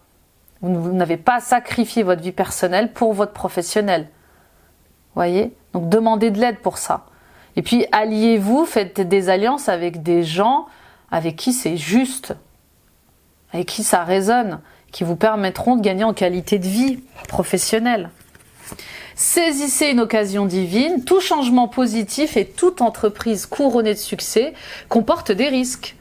Vous n'avez pas sacrifié votre vie personnelle pour votre professionnel. Vous voyez, donc demandez de l'aide pour ça. Et puis alliez-vous, faites des alliances avec des gens avec qui c'est juste, avec qui ça résonne, qui vous permettront de gagner en qualité de vie professionnelle. Saisissez une occasion divine. Tout changement positif et toute entreprise couronnée de succès comporte des risques.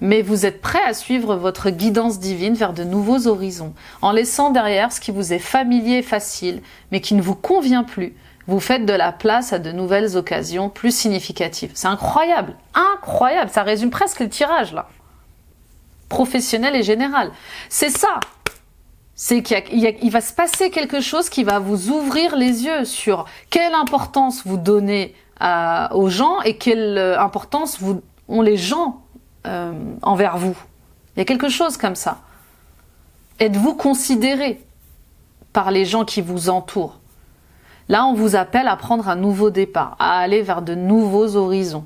Mais vous êtes prêt à suivre votre guidance divine vers de nouveaux horizons. En laissant derrière ce qui vous est familier et facile, mais qui ne vous convient plus, vous faites de la place à de nouvelles occasions plus significatives. C'est incroyable, incroyable. Ça résume presque le tirage là. Professionnel et général. C'est ça. C'est qu'il va se passer quelque chose qui va vous ouvrir les yeux sur quelle importance vous donnez aux gens et quelle importance ont les gens envers vous. Il y a quelque chose comme ça. Êtes-vous considéré par les gens qui vous entourent? Là, on vous appelle à prendre un nouveau départ, à aller vers de nouveaux horizons.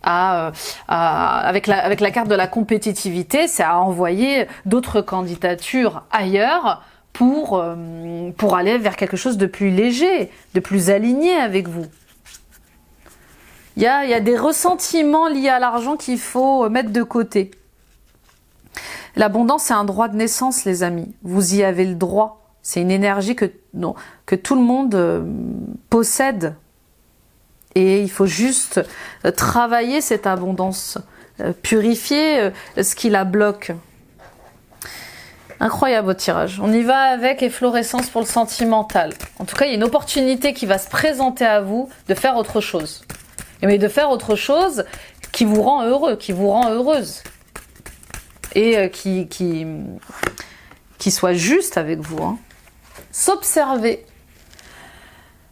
Avec la carte de la compétitivité, c'est à envoyer d'autres candidatures ailleurs pour aller vers quelque chose de plus léger, de plus aligné avec vous. Il y a des ressentiments liés à l'argent qu'il faut mettre de côté. L'abondance, c'est un droit de naissance, les amis. Vous y avez le droit. C'est une énergie que tout le monde possède. Et il faut juste travailler cette abondance, purifier ce qui la bloque. Incroyable votre tirage. On y va avec efflorescence pour le sentimental. En tout cas, il y a une opportunité qui va se présenter à vous de faire autre chose. Mais de faire autre chose qui vous rend heureux, qui vous rend heureuse. Et qui soit juste avec vous. Hein. S'observer.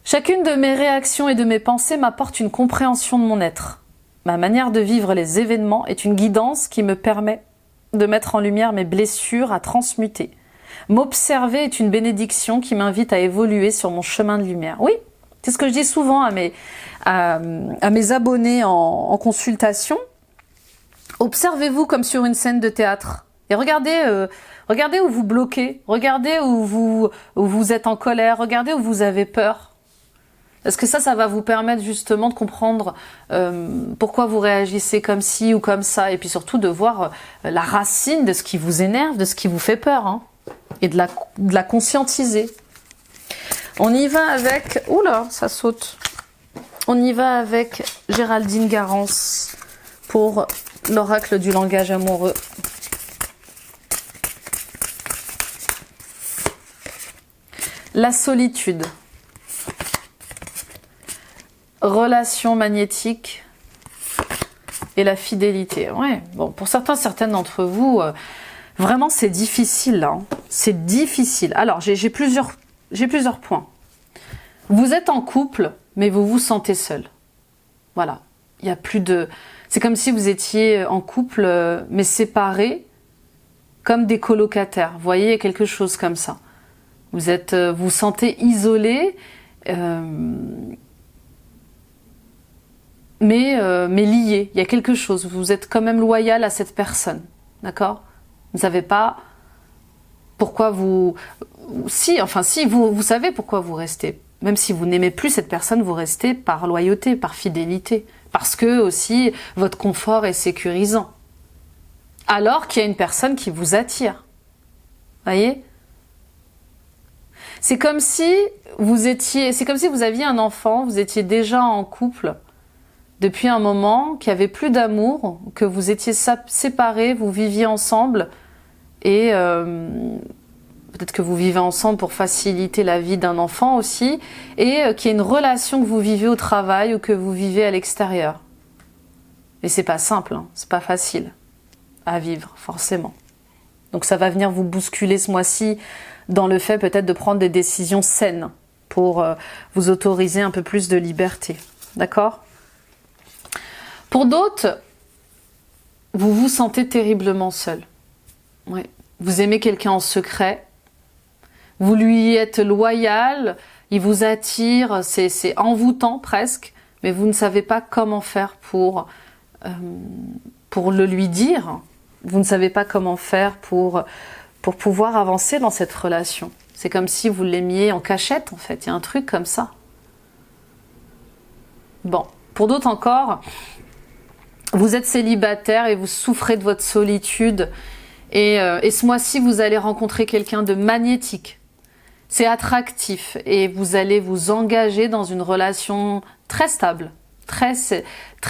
Chacune de mes réactions et de mes pensées m'apporte une compréhension de mon être. Ma manière de vivre les événements est une guidance qui me permet de mettre en lumière mes blessures à transmuter. M'observer est une bénédiction qui m'invite à évoluer sur mon chemin de lumière. Oui, c'est ce que je dis souvent à mes abonnés en consultation. Observez-vous comme sur une scène de théâtre. Et regardez où vous bloquez, regardez où vous êtes en colère, regardez où vous avez peur. Parce que ça va vous permettre justement de comprendre pourquoi vous réagissez comme ci ou comme ça. Et puis surtout de voir la racine de ce qui vous énerve, de ce qui vous fait peur. Hein, et de la conscientiser. On y va avec... Oula, ça saute. On y va avec Géraldine Garance pour l'oracle du langage amoureux. La solitude. Relation magnétique et la fidélité. Ouais, bon, pour certaines d'entre vous, vraiment c'est difficile là. Hein. C'est difficile. Alors, j'ai plusieurs points. Vous êtes en couple, mais vous vous sentez seul. Voilà. Il y a plus de... C'est comme si vous étiez en couple, mais séparés, comme des colocataires. Vous voyez, il y a quelque chose comme ça. Vous vous sentez isolé, mais lié. Il y a quelque chose. Vous êtes quand même loyal à cette personne. D'accord? Vous ne savez pas pourquoi vous... Si, vous savez pourquoi vous restez. Même si vous n'aimez plus cette personne, vous restez par loyauté, par fidélité. Parce que aussi, votre confort est sécurisant. Alors qu'il y a une personne qui vous attire. Voyez? C'est comme si vous aviez un enfant, vous étiez déjà en couple depuis un moment, qu'il n'y avait plus d'amour, que vous étiez séparés, vous viviez ensemble et peut-être que vous vivez ensemble pour faciliter la vie d'un enfant aussi, et qu'il y ait une relation que vous vivez au travail ou que vous vivez à l'extérieur. Et c'est pas simple, hein, c'est pas facile à vivre, forcément. Donc ça va venir vous bousculer ce mois-ci dans le fait peut-être de prendre des décisions saines pour vous autoriser un peu plus de liberté. D'accord ? Pour d'autres, vous vous sentez terriblement seul. Ouais. Vous aimez quelqu'un en secret, vous lui êtes loyal, il vous attire, c'est envoûtant presque, mais vous ne savez pas comment faire pour le lui dire. Vous ne savez pas comment faire pour pouvoir avancer dans cette relation. C'est comme si vous l'aimiez en cachette, en fait. Il y a un truc comme ça. Bon, pour d'autres encore, vous êtes célibataire et vous souffrez de votre solitude. Et ce mois-ci, vous allez rencontrer quelqu'un de magnétique. C'est attractif et vous allez vous engager dans une relation très stable, très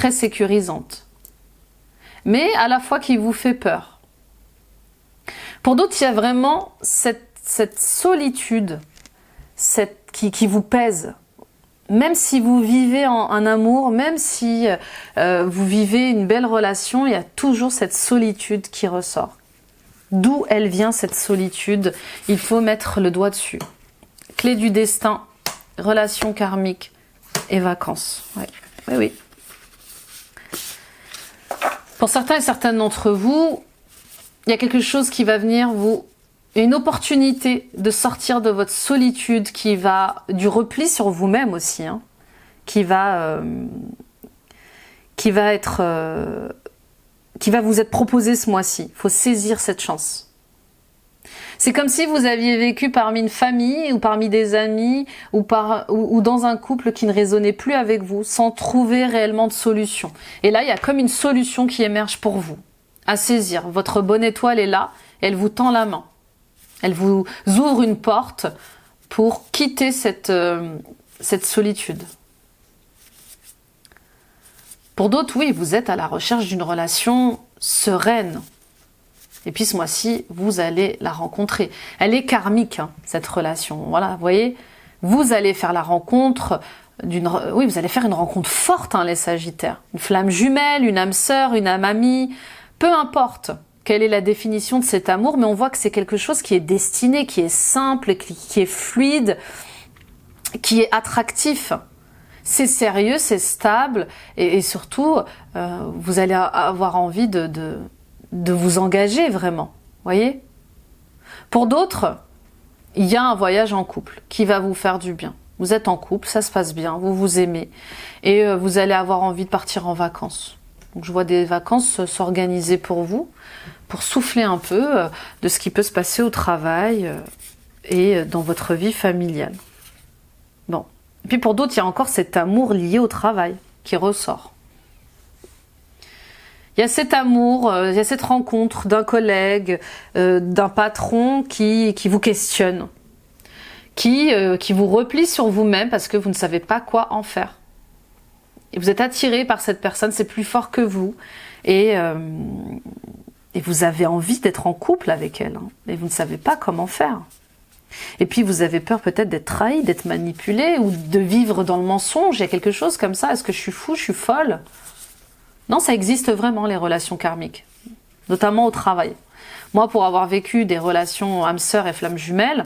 sécurisante. Mais à la fois qui vous fait peur. Pour d'autres, il y a vraiment cette solitude qui vous pèse. Même si vous vivez un amour, même si vous vivez une belle relation, il y a toujours cette solitude qui ressort. D'où elle vient cette solitude? Il faut mettre le doigt dessus. Clé du destin, relation karmique et vacances. Ouais. Oui, oui. Pour certains et certaines d'entre vous, il y a quelque chose qui va venir une opportunité de sortir de votre solitude, du repli sur vous-même aussi, hein, qui va vous être proposé ce mois-ci. Il faut saisir cette chance. C'est comme si vous aviez vécu parmi une famille ou parmi des amis ou dans un couple qui ne résonnait plus avec vous, sans trouver réellement de solution. Et là, il y a comme une solution qui émerge pour vous, à saisir. Votre bonne étoile est là, elle vous tend la main. Elle vous ouvre une porte pour quitter cette solitude. Pour d'autres, oui, vous êtes à la recherche d'une relation sereine. Et puis ce mois-ci, vous allez la rencontrer. Elle est karmique, hein, cette relation. Voilà, vous voyez, vous allez faire la rencontre vous allez faire une rencontre forte, hein, les Sagittaires. Une flamme jumelle, une âme sœur, une âme amie, peu importe quelle est la définition de cet amour, mais on voit que c'est quelque chose qui est destiné, qui est simple, qui est fluide, qui est attractif. C'est sérieux, c'est stable, et surtout, vous allez avoir envie de vous engager vraiment, voyez. Pour d'autres, il y a un voyage en couple qui va vous faire du bien. Vous êtes en couple, ça se passe bien, vous vous aimez, et vous allez avoir envie de partir en vacances. Donc je vois des vacances s'organiser pour vous, pour souffler un peu de ce qui peut se passer au travail et dans votre vie familiale. Bon. Et puis pour d'autres, il y a encore cet amour lié au travail qui ressort. Il y a cet amour, il y a cette rencontre d'un collègue, d'un patron qui vous questionne, qui vous replie sur vous-même parce que vous ne savez pas quoi en faire. Et vous êtes attiré par cette personne, c'est plus fort que vous. Et vous avez envie d'être en couple avec elle. Hein, et vous ne savez pas comment faire. Et puis vous avez peur peut-être d'être trahi, d'être manipulé ou de vivre dans le mensonge. Il y a quelque chose comme ça. Est-ce que je suis fou, je suis folle? Non, ça existe vraiment, les relations karmiques. Notamment au travail. Moi, pour avoir vécu des relations âme sœur et flamme jumelle,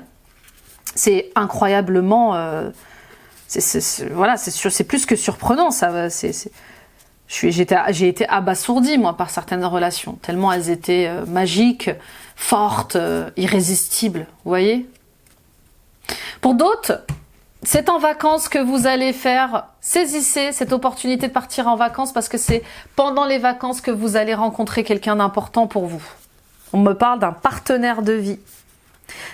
c'est incroyablement... c'est plus que surprenant. J'ai été abasourdie, moi, par certaines relations. Tellement elles étaient magiques, fortes, irrésistibles. Vous voyez? Pour d'autres, c'est en vacances que vous allez faire, saisissez cette opportunité de partir en vacances parce que c'est pendant les vacances que vous allez rencontrer quelqu'un d'important pour vous. On me parle d'un partenaire de vie.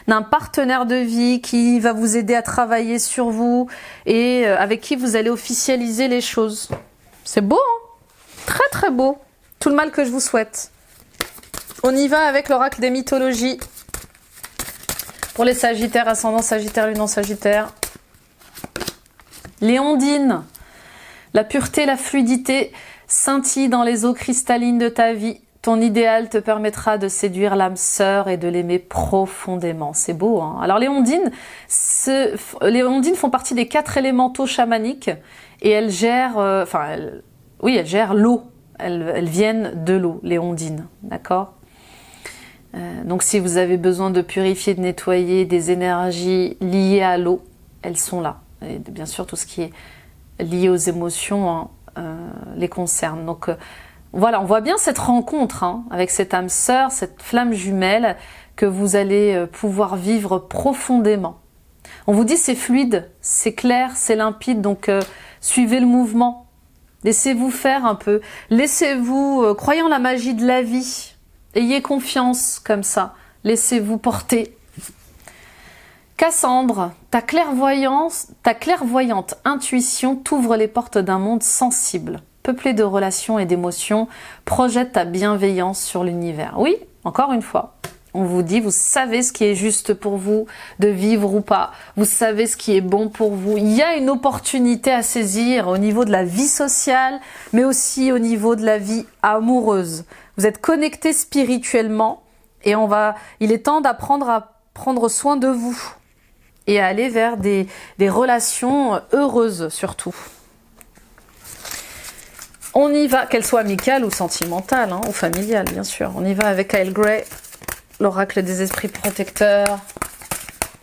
D'un partenaire de vie qui va vous aider à travailler sur vous et avec qui vous allez officialiser les choses. C'est beau, hein? Très très beau. Tout le mal que je vous souhaite. On y va avec l'oracle des mythologies. Pour les Sagittaires, ascendant Sagittaire, lune en Sagittaire. Les ondines. La pureté, la fluidité scintille dans les eaux cristallines de ta vie. Ton idéal te permettra de séduire l'âme sœur et de l'aimer profondément. C'est beau, hein? Alors les ondines font partie des 4 élémentaux chamaniques et elles gèrent, elles gèrent l'eau. Elles viennent de l'eau, les ondines, d'accord? Donc si vous avez besoin de purifier, de nettoyer des énergies liées à l'eau, elles sont là. Et bien sûr, tout ce qui est lié aux émotions les concerne. Donc voilà, on voit bien cette rencontre avec cette âme sœur, cette flamme jumelle que vous allez pouvoir vivre profondément. On vous dit c'est fluide, c'est clair, c'est limpide, donc suivez le mouvement. Laissez-vous faire un peu. Laissez-vous, croyez en la magie de la vie. Ayez confiance comme ça. Laissez-vous porter. Cassandre, ta clairvoyante intuition t'ouvre les portes d'un monde sensible, peuplé de relations et d'émotions. Projette ta bienveillance sur l'univers. Oui, encore une fois. On vous dit, vous savez ce qui est juste pour vous, de vivre ou pas. Vous savez ce qui est bon pour vous. Il y a une opportunité à saisir au niveau de la vie sociale, mais aussi au niveau de la vie amoureuse. Vous êtes connectés spirituellement et il est temps d'apprendre à prendre soin de vous et à aller vers des relations heureuses surtout. On y va, qu'elles soient amicales ou sentimentales, ou familiales bien sûr. On y va avec Kyle Gray. L'oracle des esprits protecteurs.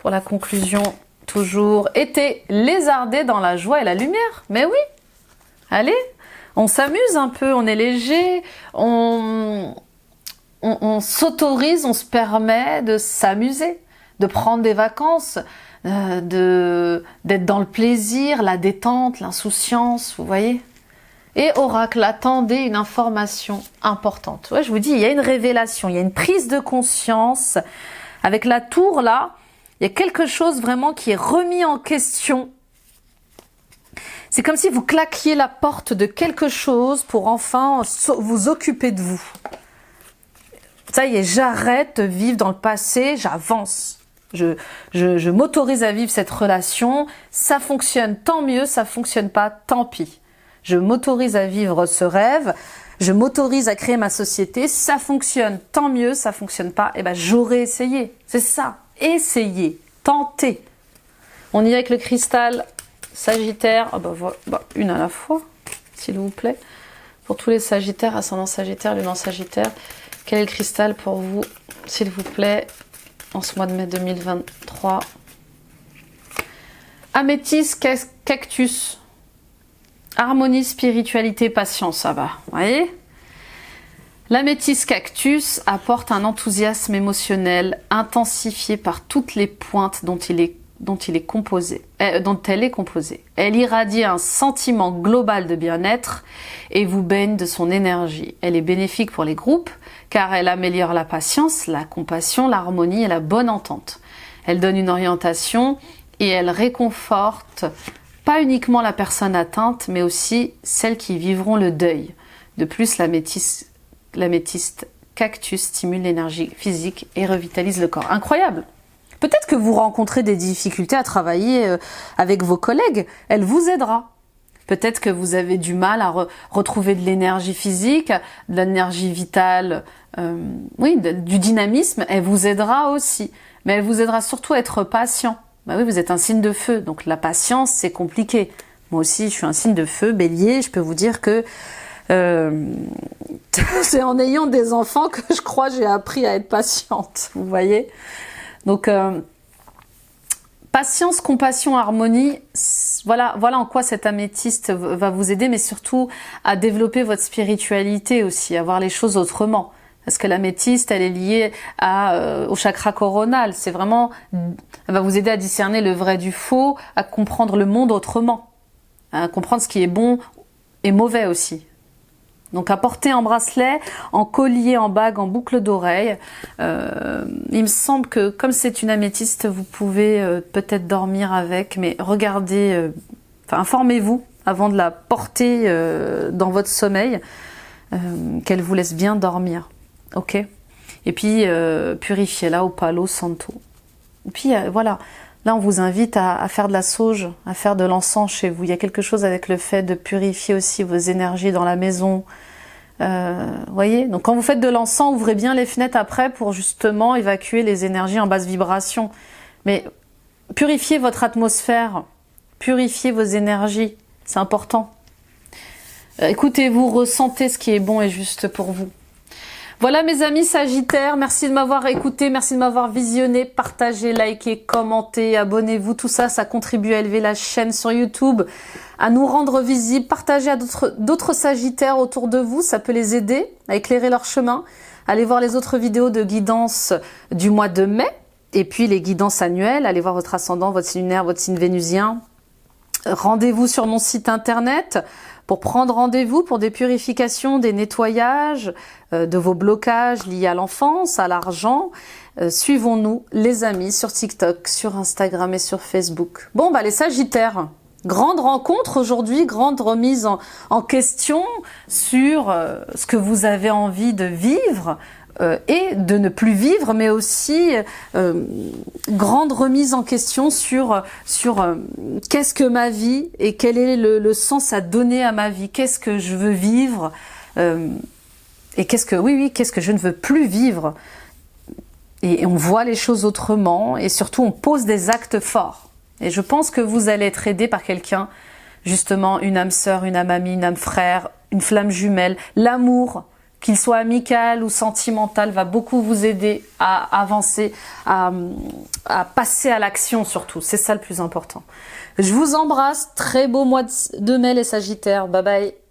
Pour la conclusion, toujours. Été lézardé dans la joie et la lumière. Mais oui. Allez, on s'amuse un peu, on est léger, on s'autorise, on se permet de s'amuser, de prendre des vacances, d'être dans le plaisir, la détente, l'insouciance, vous voyez ? Et oracle, attendez une information importante. Ouais, je vous dis, il y a une révélation, il y a une prise de conscience. Avec la tour là, il y a quelque chose vraiment qui est remis en question. C'est comme si vous claquiez la porte de quelque chose pour enfin vous occuper de vous. Ça y est, j'arrête de vivre dans le passé, j'avance. Je m'autorise à vivre cette relation. Ça fonctionne, tant mieux, ça fonctionne pas, tant pis. Je m'autorise à vivre ce rêve, je m'autorise à créer ma société, ça fonctionne, tant mieux, ça fonctionne pas, et ben j'aurais essayé. C'est ça, essayez, tentez. On y va avec le cristal Sagittaire, une à la fois, s'il vous plaît. Pour tous les Sagittaires, ascendant Sagittaire, lune en Sagittaire, quel est le cristal pour vous, s'il vous plaît, en ce mois de mai 2023? Améthyste, cactus. Harmonie, spiritualité, patience, ça va, vous voyez? L'améthyste cactus apporte un enthousiasme émotionnel intensifié par toutes les pointes dont il est dont elle est composée. Elle irradie un sentiment global de bien-être et vous baigne de son énergie. Elle est bénéfique pour les groupes car elle améliore la patience, la compassion, l'harmonie et la bonne entente. Elle donne une orientation et elle réconforte pas uniquement la personne atteinte, mais aussi celles qui vivront le deuil. De plus, l'améthyste cactus stimule l'énergie physique et revitalise le corps. Incroyable! Peut-être que vous rencontrez des difficultés à travailler avec vos collègues. Elle vous aidera. Peut-être que vous avez du mal à retrouver de l'énergie physique, de l'énergie vitale, du dynamisme. Elle vous aidera aussi. Mais elle vous aidera surtout à être patient. Bah oui, vous êtes un signe de feu, donc la patience, c'est compliqué. Moi aussi, je suis un signe de feu, bélier. Je peux vous dire que c'est en ayant des enfants que je crois que j'ai appris à être patiente. Vous voyez ? Donc, patience, compassion, harmonie, voilà en quoi cet améthyste va vous aider, mais surtout à développer votre spiritualité aussi, à voir les choses autrement. Parce que l'améthyste, elle est liée au chakra coronal. C'est vraiment, elle va vous aider à discerner le vrai du faux, à comprendre le monde autrement, à comprendre ce qui est bon et mauvais aussi. Donc à porter en bracelet, en collier, en bague, en boucle d'oreille. Il me semble que comme c'est une améthyste, vous pouvez peut-être dormir avec, mais regardez, informez-vous avant de la porter dans votre sommeil, qu'elle vous laisse bien dormir. Ok ? Et puis purifiez-la au Palo Santo. Et puis voilà. Là, on vous invite à faire de la sauge, à faire de l'encens chez vous. Il y a quelque chose avec le fait de purifier aussi vos énergies dans la maison. Voyez ? Donc, quand vous faites de l'encens, ouvrez bien les fenêtres après pour justement évacuer les énergies en basse vibration. Mais purifiez votre atmosphère, purifiez vos énergies. C'est important. Écoutez-vous, ressentez ce qui est bon et juste pour vous. Voilà mes amis Sagittaires, merci de m'avoir écouté, merci de m'avoir visionné, partagez, likez, commentez, abonnez-vous, tout ça, ça contribue à élever la chaîne sur YouTube, à nous rendre visibles, partagez à d'autres Sagittaires autour de vous, ça peut les aider à éclairer leur chemin. Allez voir les autres vidéos de guidance du mois de mai, et puis les guidances annuelles, allez voir votre ascendant, votre signe lunaire, votre signe vénusien. Rendez-vous sur mon site internet pour prendre rendez-vous pour des purifications, des nettoyages de vos blocages liés à l'enfance, à l'argent. Suivons-nous les amis sur TikTok, sur Instagram et sur Facebook. Bon les Sagittaires, grande rencontre aujourd'hui, grande remise en question sur ce que vous avez envie de vivre et de ne plus vivre, mais aussi grande remise en question sur qu'est-ce que ma vie et quel est le sens à donner à ma vie, qu'est-ce que je veux vivre et qu'est-ce que je ne veux plus vivre. Et on voit les choses autrement et surtout on pose des actes forts. Et je pense que vous allez être aidé par quelqu'un, justement une âme sœur, une âme amie, une âme frère, une flamme jumelle, l'amour, qu'il soit amical ou sentimental, va beaucoup vous aider à avancer, à passer à l'action surtout. C'est ça le plus important. Je vous embrasse. Très beau mois de mai les Sagittaires. Bye bye.